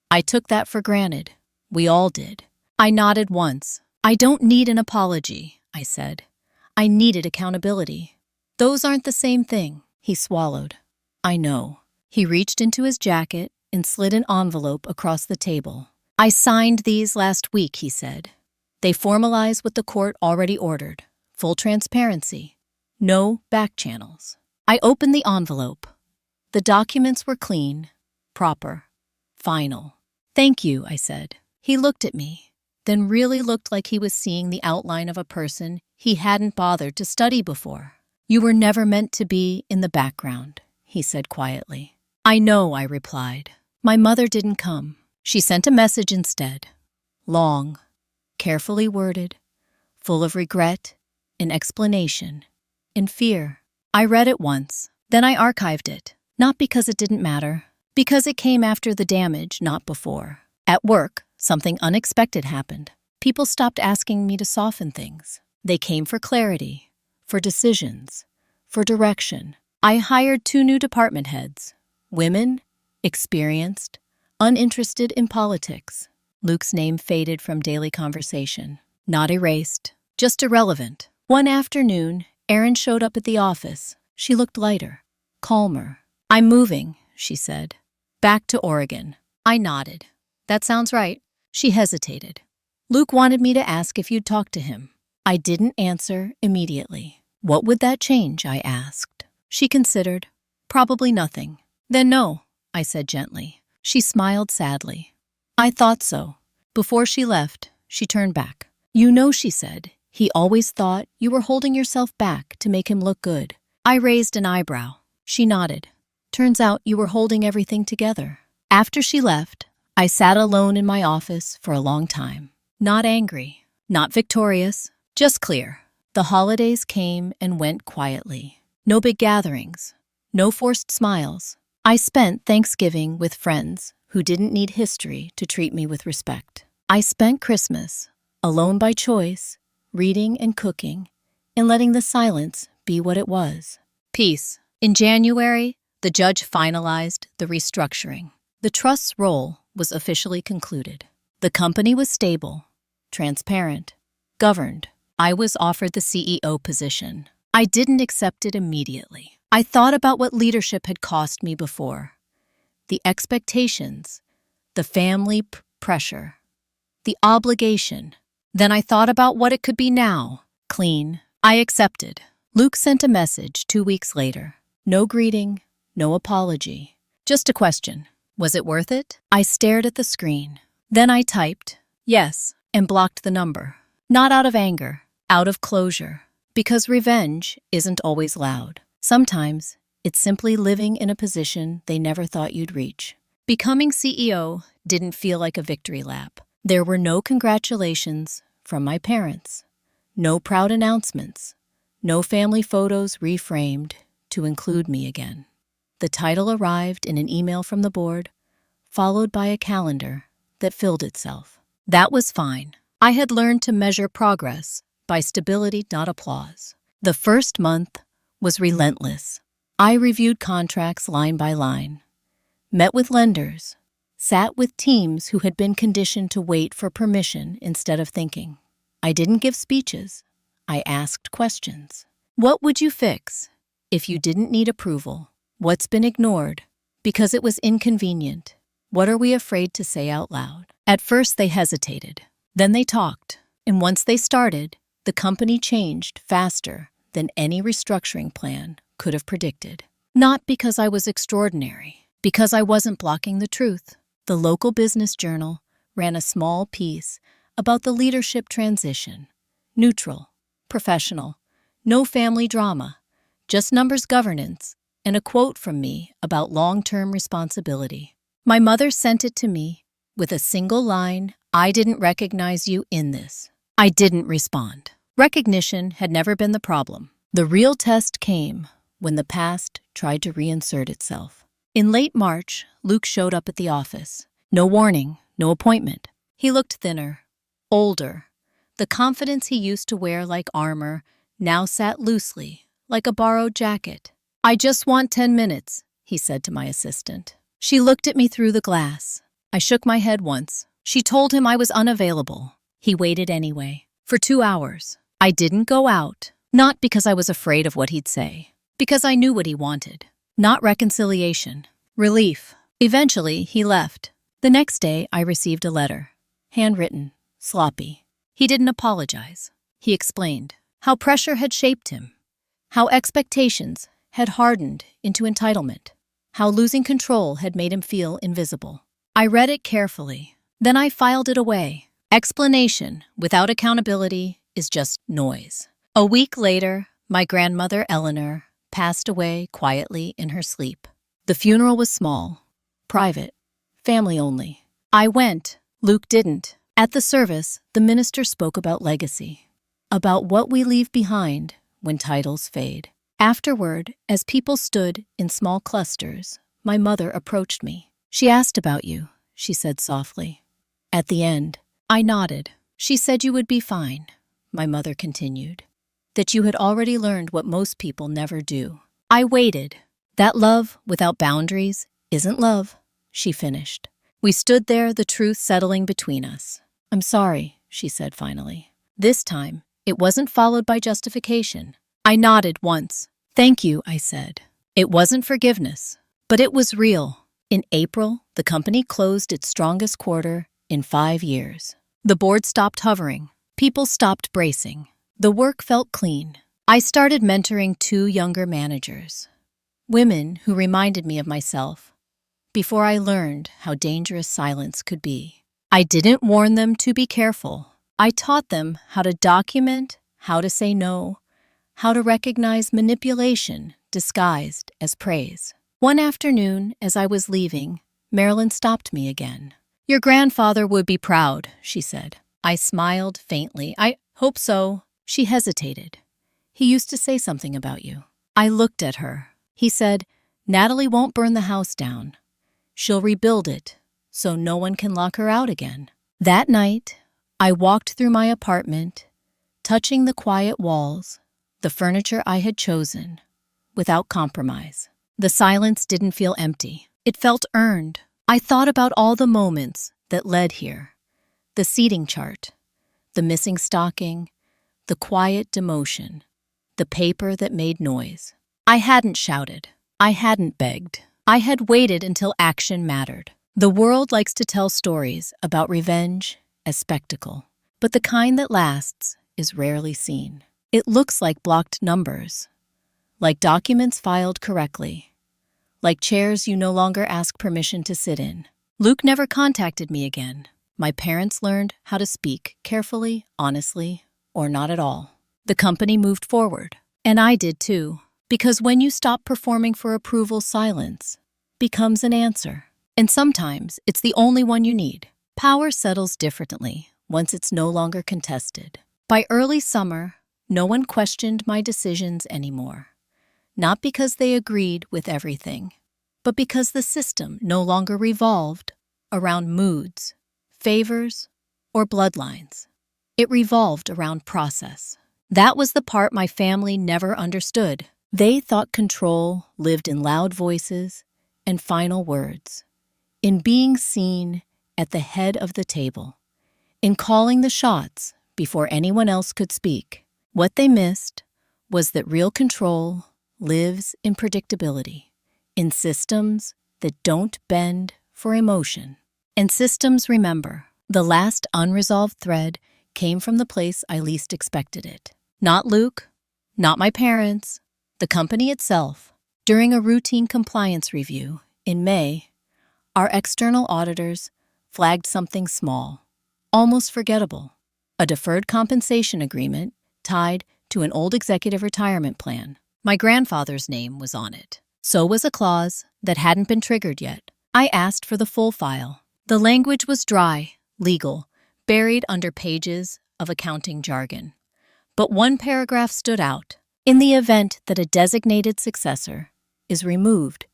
I took that for granted. We all did. I nodded once. I don't need an apology, I said. I needed accountability. Those aren't the same thing, he swallowed. I know. He reached into his jacket and slid an envelope across the table. I signed these last week, he said. They formalize what the court already ordered. Full transparency. No back channels. I opened the envelope. The documents were clean, proper, final. Thank you, I said. He looked at me, then really looked like he was seeing the outline of a person he hadn't bothered to study before. You were never meant to be in the background, he said quietly. I know, I replied. My mother didn't come. She sent a message instead. Long, carefully worded, full of regret, and explanation, and fear. I read it once, then I archived it. Not because it didn't matter, because it came after the damage, not before. At work, something unexpected happened. People stopped asking me to soften things. They came for clarity, for decisions, for direction. I hired 2 new department heads. Women, experienced, uninterested in politics. Luke's name faded from daily conversation. Not erased, just irrelevant. One afternoon, Erin showed up at the office. She looked lighter, calmer. I'm moving, she said. Back to Oregon. I nodded. That sounds right. She hesitated. Luke wanted me to ask if you'd talked to him. I didn't answer immediately. What would that change, I asked. She considered. Probably nothing. Then no, I said gently. She smiled sadly. I thought so. Before she left, she turned back. You know, she said, he always thought you were holding yourself back to make him look good. I raised an eyebrow. She nodded. Turns out you were holding everything together. After she left, I sat alone in my office for a long time. Not angry, not victorious, just clear. The holidays came and went quietly. No big gatherings, no forced smiles. I spent Thanksgiving with friends who didn't need history to treat me with respect. I spent Christmas, alone by choice, reading and cooking, and letting the silence be what it was. Peace. In January, the judge finalized the restructuring. The trust's role was officially concluded. The company was stable, transparent, governed. I was offered the CEO position. I didn't accept it immediately. I thought about what leadership had cost me before. The expectations, the family pressure, the obligation. Then I thought about what it could be now. Clean. I accepted. Luke sent a message 2 weeks later. No greeting, no apology. Just a question. Was it worth it? I stared at the screen. Then I typed, yes, and blocked the number. Not out of anger, out of closure. Because revenge isn't always loud. Sometimes it's simply living in a position they never thought you'd reach. Becoming CEO didn't feel like a victory lap. There were no congratulations from my parents, no proud announcements, no family photos reframed to include me again. The title arrived in an email from the board, followed by a calendar that filled itself. That was fine. I had learned to measure progress by stability, not applause. The first month was relentless. I reviewed contracts line by line, met with lenders, sat with teams who had been conditioned to wait for permission instead of thinking. I didn't give speeches. I asked questions. What would you fix if you didn't need approval? What's been ignored because it was inconvenient? What are we afraid to say out loud? At first they hesitated. Then they talked. And once they started, the company changed faster than any restructuring plan could have predicted. Not because I was extraordinary, because I wasn't blocking the truth. The local business journal ran a small piece about the leadership transition. Neutral, professional, no family drama, just numbers governance, and a quote from me about long-term responsibility. My mother sent it to me with a single line, "I didn't recognize you in this." I didn't respond. Recognition had never been the problem. The real test came when the past tried to reinsert itself. In late March, Luke showed up at the office. No warning, no appointment. He looked thinner, older. The confidence he used to wear like armor now sat loosely, like a borrowed jacket. "I just want 10 minutes, he said to my assistant. She looked at me through the glass. I shook my head once. She told him I was unavailable. He waited anyway, for 2 hours. I didn't go out, not because I was afraid of what he'd say, because I knew what he wanted. Not reconciliation, relief. Eventually, he left. The next day, I received a letter. Handwritten, sloppy. He didn't apologize. He explained how pressure had shaped him, how expectations had hardened into entitlement, how losing control had made him feel invisible. I read it carefully. Then I filed it away. Explanation without accountability is just noise. A week later, my grandmother, Eleanor, passed away quietly in her sleep. The funeral was small, private, family only. I went. Luke didn't. At the service, the minister spoke about legacy, about what we leave behind when titles fade. Afterward, as people stood in small clusters, my mother approached me. "She asked about you," she said softly. At the end, I nodded. "She said you would be fine," my mother continued, "that you had already learned what most people never do." I waited. "That love without boundaries isn't love," she finished. We stood there, the truth settling between us. "I'm sorry," she said finally. This time, it wasn't followed by justification. I nodded once. "Thank you," I said. It wasn't forgiveness, but it was real. In April, the company closed its strongest quarter in 5 years. The board stopped hovering. People stopped bracing. The work felt clean. I started mentoring 2 younger managers, women who reminded me of myself before I learned how dangerous silence could be. I didn't warn them to be careful. I taught them how to document, how to say no, how to recognize manipulation disguised as praise. One afternoon, as I was leaving, Marilyn stopped me again. "Your grandfather would be proud," she said. I smiled faintly. "I hope so." She hesitated. "He used to say something about you." I looked at her. He said, "Natalie won't burn the house down. She'll rebuild it so no one can lock her out again." That night, I walked through my apartment, touching the quiet walls, the furniture I had chosen, without compromise. The silence didn't feel empty. It felt earned. I thought about all the moments that led here. The seating chart, the missing stocking, the quiet demotion, the paper that made noise. I hadn't shouted. I hadn't begged. I had waited until action mattered. The world likes to tell stories about revenge as spectacle, but the kind that lasts is rarely seen. It looks like blocked numbers, like documents filed correctly, like chairs you no longer ask permission to sit in. Luke never contacted me again. My parents learned how to speak carefully, honestly, or not at all. The company moved forward, and I did too, because when you stop performing for approval, silence becomes an answer. And sometimes it's the only one you need. Power settles differently once it's no longer contested. By early summer, no one questioned my decisions anymore. Not because they agreed with everything, but because the system no longer revolved around moods, favors, or bloodlines. It revolved around process. That was the part my family never understood. They thought control lived in loud voices and final words, in being seen at the head of the table, in calling the shots before anyone else could speak. What they missed was that real control lives in predictability, in systems that don't bend for emotion. And systems remember. The last unresolved thread came from the place I least expected it. Not Luke, not my parents, the company itself. During a routine compliance review in May, our external auditors flagged something small, almost forgettable, a deferred compensation agreement tied to an old executive retirement plan. My grandfather's name was on it. So was a clause that hadn't been triggered yet. I asked for the full file. The language was dry, legal, buried under pages of accounting jargon. But one paragraph stood out. In the event that a designated successor is removed,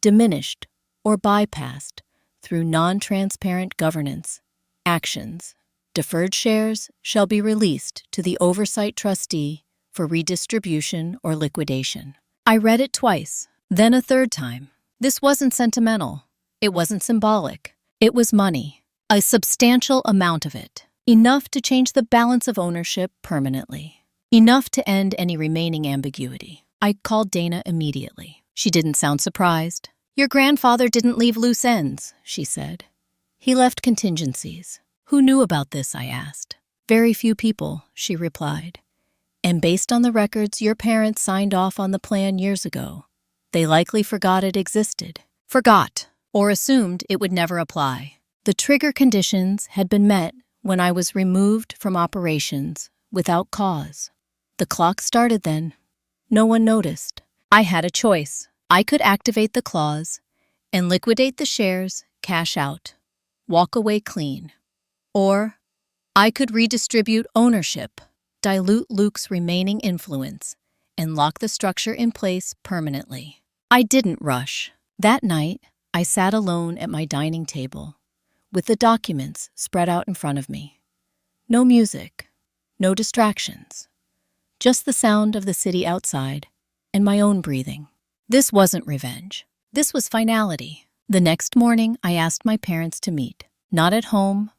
diminished, or bypassed through non-transparent governance actions, deferred shares shall be released to the oversight trustee for redistribution or liquidation. I read it twice, then a third time. This wasn't sentimental. It wasn't symbolic. It was money, a substantial amount of it, enough to change the balance of ownership permanently, enough to end any remaining ambiguity. I called Dana immediately. She didn't sound surprised. "Your grandfather didn't leave loose ends," she said. "He left contingencies." "Who knew about this?" I asked. "Very few people," she replied. "And based on the records your parents signed off on the plan years ago, they likely forgot it existed." Forgot, or assumed it would never apply. The trigger conditions had been met when I was removed from operations without cause. The clock started then. No one noticed. I had a choice. I could activate the clause and liquidate the shares, cash out, walk away clean. Or I could redistribute ownership, dilute Luke's remaining influence, and lock the structure in place permanently. I didn't rush. That night, I sat alone at my dining table, with the documents spread out in front of me. No music, no distractions, just the sound of the city outside and my own breathing. This wasn't revenge. This was finality. The next morning, I asked my parents to meet. Not at home,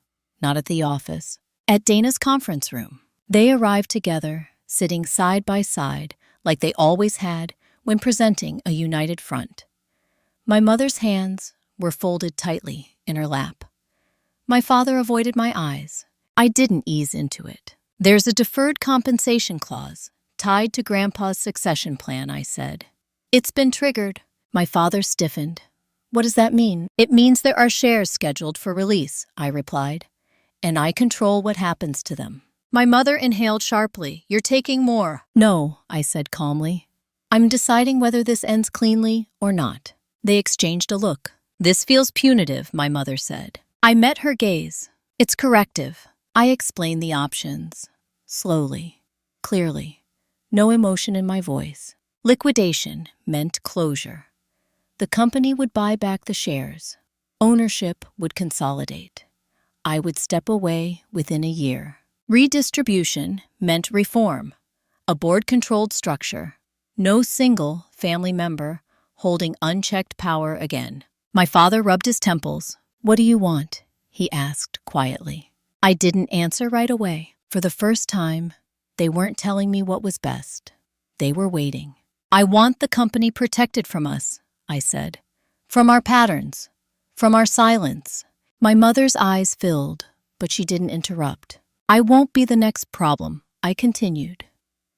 not at the office, at Dana's conference room. They arrived together, sitting side by side, like they always had when presenting a united front. My mother's hands were folded tightly in her lap. My father avoided my eyes. I didn't ease into it. "There's a deferred compensation clause tied to Grandpa's succession plan," I said. "It's been triggered." My father stiffened. "What does that mean?" "It means there are shares scheduled for release," I replied, "and I control what happens to them." My mother inhaled sharply. "You're taking more." "No," I said calmly. "I'm deciding whether this ends cleanly or not." They exchanged a look. "This feels punitive," my mother said. I met her gaze. "It's corrective." I explained the options, slowly, clearly, no emotion in my voice. Liquidation meant closure. The company would buy back the shares. Ownership would consolidate. I would step away within a year. Redistribution meant reform, a board-controlled structure, no single family member holding unchecked power again. My father rubbed his temples. "What do you want?" he asked quietly. I didn't answer right away. For the first time, they weren't telling me what was best. They were waiting. "I want the company protected from us," I said. "From our patterns, from our silence." My mother's eyes filled, but she didn't interrupt. "I won't be the next problem," I continued.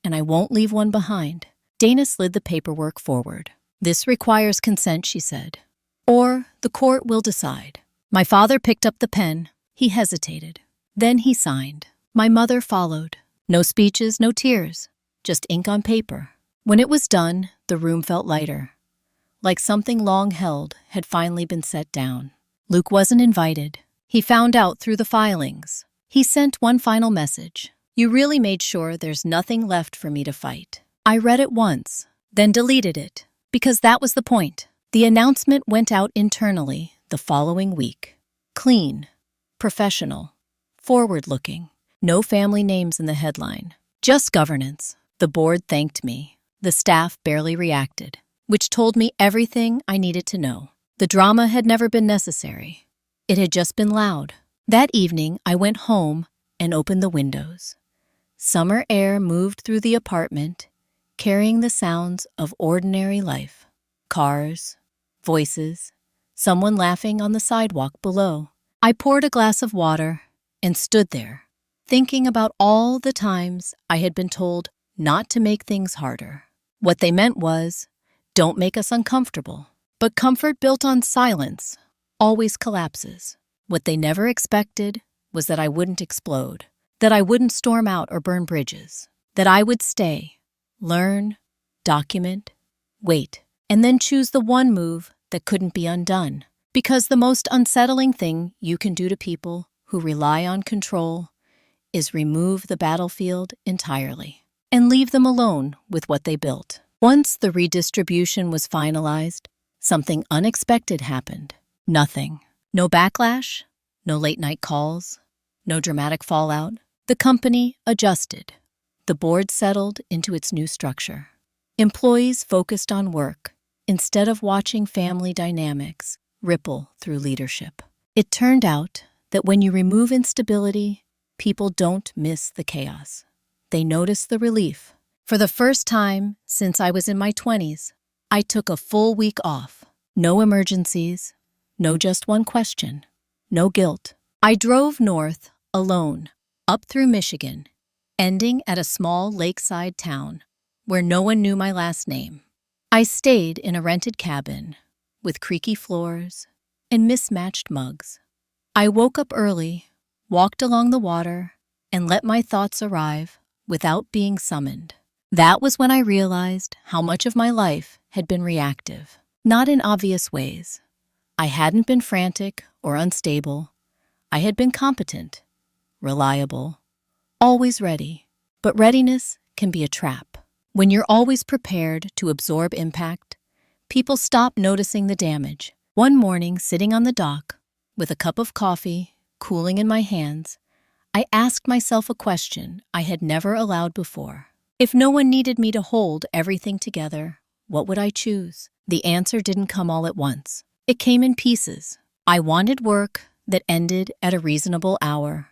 "And I won't leave one behind." Dana slid the paperwork forward. "This requires consent," she said. "Or the court will decide." My father picked up the pen. He hesitated. Then he signed. My mother followed. No speeches, no tears, just ink on paper. When it was done, the room felt lighter, like something long held had finally been set down. Luke wasn't invited. He found out through the filings. He sent one final message. You really made sure there's nothing left for me to fight. I read it once, then deleted it, because that was the point. The announcement went out internally the following week. Clean, professional, forward-looking. No family names in the headline. Just governance. The board thanked me. The staff barely reacted, which told me everything I needed to know. The drama had never been necessary. It had just been loud. That evening, I went home and opened the windows. Summer air moved through the apartment, carrying the sounds of ordinary life. Cars, voices, someone laughing on the sidewalk below. I poured a glass of water and stood there, thinking about all the times I had been told not to make things harder. What they meant was, don't make us uncomfortable. But comfort built on silence always collapses. What they never expected was that I wouldn't explode, that I wouldn't storm out or burn bridges, that I would stay, learn, document, wait, and then choose the one move that couldn't be undone. Because the most unsettling thing you can do to people who rely on control is remove the battlefield entirely and leave them alone with what they built. Once the redistribution was finalized, something unexpected happened. Nothing. No backlash, no late-night calls, no dramatic fallout. The company adjusted. The board settled into its new structure. Employees focused on work instead of watching family dynamics ripple through leadership. It turned out that when you remove instability, people don't miss the chaos. They notice the relief. For the first time since I was in my 20s, I took a full week off. No emergencies, no just one question, no guilt. I drove north alone, up through Michigan, ending at a small lakeside town where no one knew my last name. I stayed in a rented cabin with creaky floors and mismatched mugs. I woke up early, walked along the water, and let my thoughts arrive without being summoned. That was when I realized how much of my life had been reactive, not in obvious ways. I hadn't been frantic or unstable. I had been competent, reliable, always ready. But readiness can be a trap. When you're always prepared to absorb impact, people stop noticing the damage. One morning, sitting on the dock, with a cup of coffee cooling in my hands, I asked myself a question I had never allowed before. If no one needed me to hold everything together, what would I choose? The answer didn't come all at once. It came in pieces. I wanted work that ended at a reasonable hour.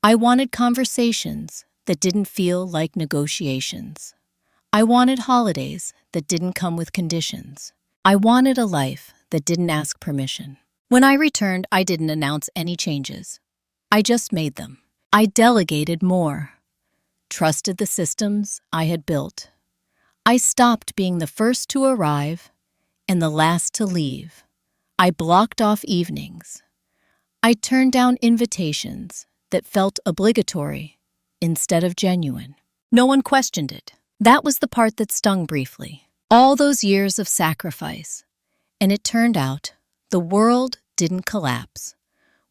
I wanted conversations that didn't feel like negotiations. I wanted holidays that didn't come with conditions. I wanted a life that didn't ask permission. When I returned, I didn't announce any changes. I just made them. I delegated more, trusted the systems I had built. I stopped being the first to arrive and the last to leave. I blocked off evenings. I turned down invitations that felt obligatory instead of genuine. No one questioned it. That was the part that stung briefly. All those years of sacrifice. And it turned out the world didn't collapse.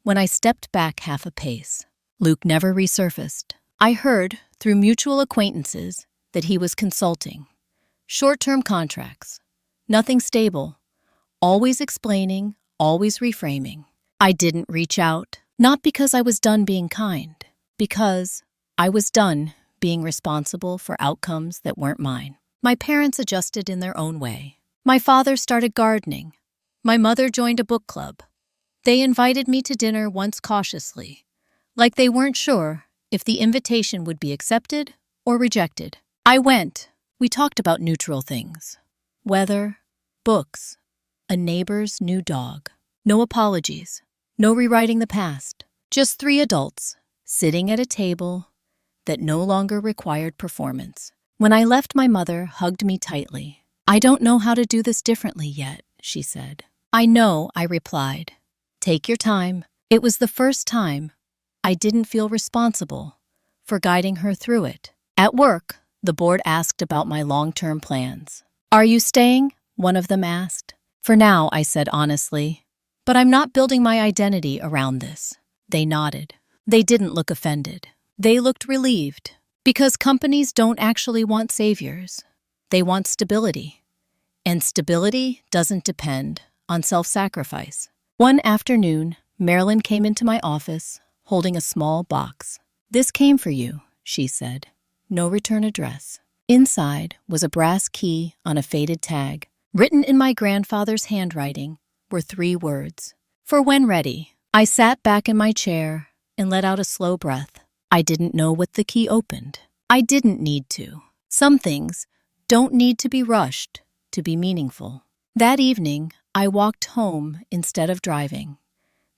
When I stepped back half a pace, Luke never resurfaced. I heard, through mutual acquaintances, that he was consulting. Short-term contracts. Nothing stable. Always explaining, always reframing. I didn't reach out, not because I was done being kind, because I was done being responsible for outcomes that weren't mine. My parents adjusted in their own way. My father started gardening. My mother joined a book club. They invited me to dinner once cautiously, like they weren't sure if the invitation would be accepted or rejected. I went. We talked about neutral things. Weather, books, a neighbor's new dog. No apologies. No rewriting the past. Just 3 adults sitting at a table that no longer required performance. When I left, my mother hugged me tightly. I don't know how to do this differently yet, she said. I know, I replied. Take your time. It was the first time I didn't feel responsible for guiding her through it. At work, the board asked about my long-term plans. Are you staying? One of them asked. For now, I said honestly. But I'm not building my identity around this. They nodded. They didn't look offended. They looked relieved. Because companies don't actually want saviors. They want stability. And stability doesn't depend on self-sacrifice. One afternoon, Marilyn came into my office, holding a small box. "This came for you," she said. No return address. Inside was a brass key on a faded tag. Written in my grandfather's handwriting were 3 words. "For when ready." I sat back in my chair and let out a slow breath. I didn't know what the key opened. I didn't need to. Some things don't need to be rushed to be meaningful. That evening, I walked home instead of driving.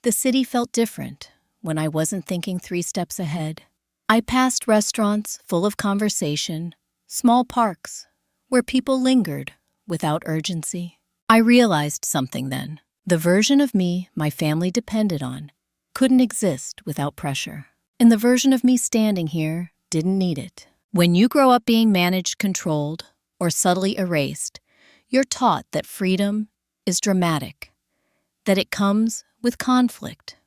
The city felt different when I wasn't thinking 3 steps ahead. I passed restaurants full of conversation, small parks where people lingered without urgency. I realized something then. The version of me my family depended on couldn't exist without pressure. And the version of me standing here didn't need it. When you grow up being managed, controlled, or subtly erased, you're taught that freedom is dramatic, that it comes with conflict,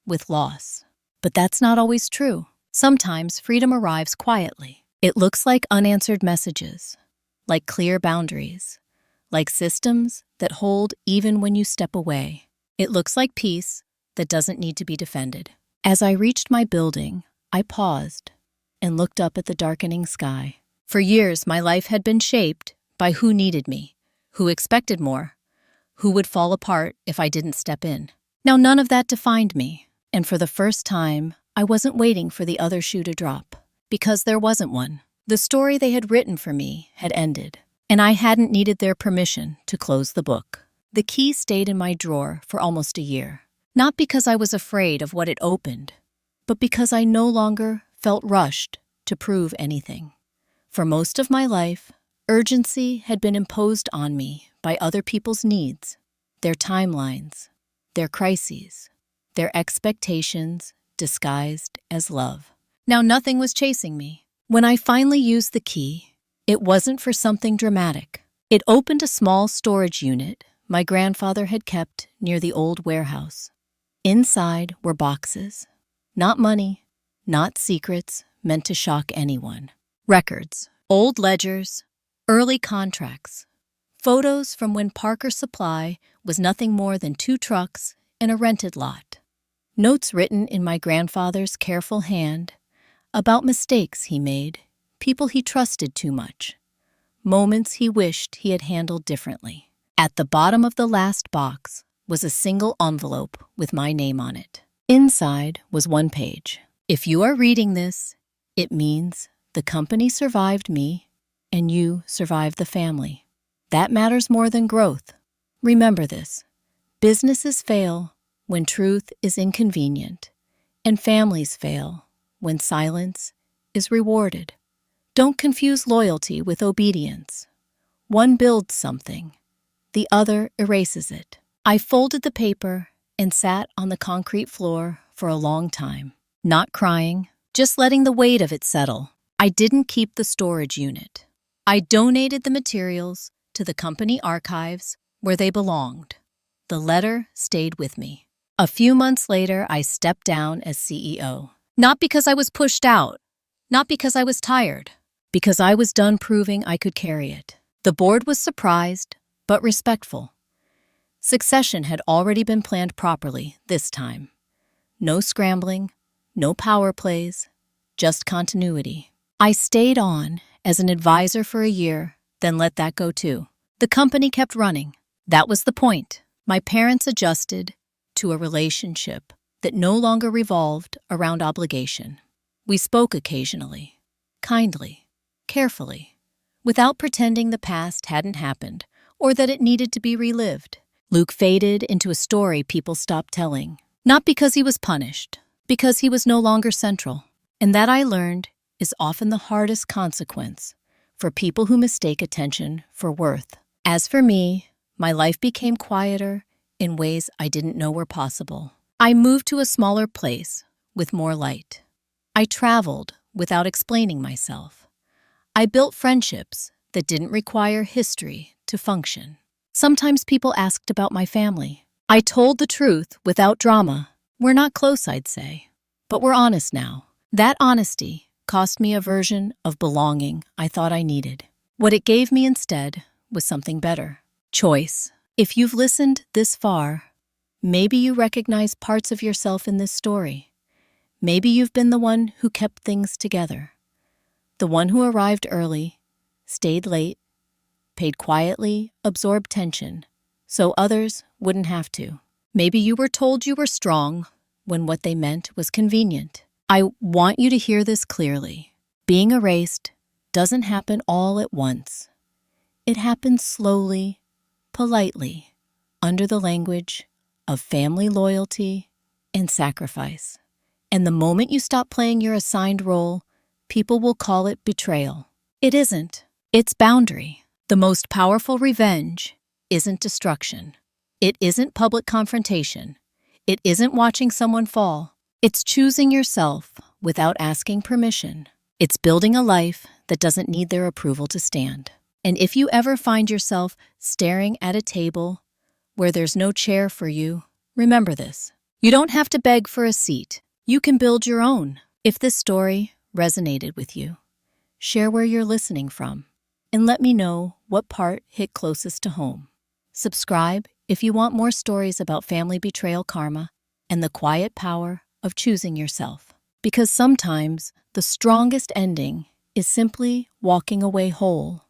with loss. But that's not always true. Sometimes freedom arrives quietly. It looks like unanswered messages, like clear boundaries, like systems that hold even when you step away. It looks like peace that doesn't need to be defended. As I reached my building, I paused and looked up at the darkening sky. For years, my life had been shaped by who needed me, who expected more, who would fall apart if I didn't step in. Now, none of that defined me, and for the first time, I wasn't waiting for the other shoe to drop, because there wasn't one. The story they had written for me had ended, and I hadn't needed their permission to close the book. The key stayed in my drawer for almost a year, not because I was afraid of what it opened, but because I no longer felt rushed to prove anything. For most of my life, urgency had been imposed on me by other people's needs, their timelines, their crises, their expectations disguised as love. Now nothing was chasing me. When I finally used the key, it wasn't for something dramatic. It opened a small storage unit my grandfather had kept near the old warehouse. Inside were boxes, not money, not secrets meant to shock anyone. Records, old ledgers, early contracts, photos from when Parker Supply was nothing more than 2 trucks and a rented lot. Notes written in my grandfather's careful hand about mistakes he made, people he trusted too much, moments he wished he had handled differently. At the bottom of the last box was a single envelope with my name on it. Inside was 1 page. If you are reading this, it means the company survived me and you survived the family. That matters more than growth. Remember this. Businesses fail when truth is inconvenient, and families fail when silence is rewarded. Don't confuse loyalty with obedience. One builds something, the other erases it. I folded the paper and sat on the concrete floor for a long time, not crying, just letting the weight of it settle. I didn't keep the storage unit. I donated the materials to the company archives where they belonged. The letter stayed with me. A few months later, I stepped down as CEO. Not because I was pushed out, not because I was tired, because I was done proving I could carry it. The board was surprised, but respectful. Succession had already been planned properly this time. No scrambling, no power plays, just continuity. I stayed on as an advisor for a year, then let that go too. The company kept running. That was the point. My parents adjusted to a relationship that no longer revolved around obligation. We spoke occasionally, kindly, carefully, without pretending the past hadn't happened or that it needed to be relived. Luke faded into a story people stopped telling, not because he was punished, because he was no longer central. And that, I learned, is often the hardest consequence for people who mistake attention for worth. As for me, my life became quieter in ways I didn't know were possible. I moved to a smaller place with more light. I traveled without explaining myself. I built friendships that didn't require history to function. Sometimes people asked about my family. I told the truth without drama, We're not close, I'd say, but we're honest now. That honesty cost me a version of belonging I thought I needed. What it gave me instead was something better. Choice. If you've listened this far, maybe you recognize parts of yourself in this story. Maybe you've been the one who kept things together. The one who arrived early, stayed late, paid quietly, absorbed tension, so others wouldn't have to. Maybe you were told you were strong when what they meant was convenient. I want you to hear this clearly. Being erased doesn't happen all at once. It happens slowly, politely, under the language of family loyalty and sacrifice. And the moment you stop playing your assigned role, people will call it betrayal. It isn't. It's boundary. The most powerful revenge isn't destruction. It isn't public confrontation. It isn't watching someone fall. It's choosing yourself without asking permission. It's building a life that doesn't need their approval to stand. And if you ever find yourself staring at a table where there's no chair for you, remember this. You don't have to beg for a seat. You can build your own. If this story resonated with you, share where you're listening from and let me know what part hit closest to home. Subscribe if you want more stories about family betrayal karma and the quiet power of choosing yourself. Because sometimes the strongest ending is simply walking away whole.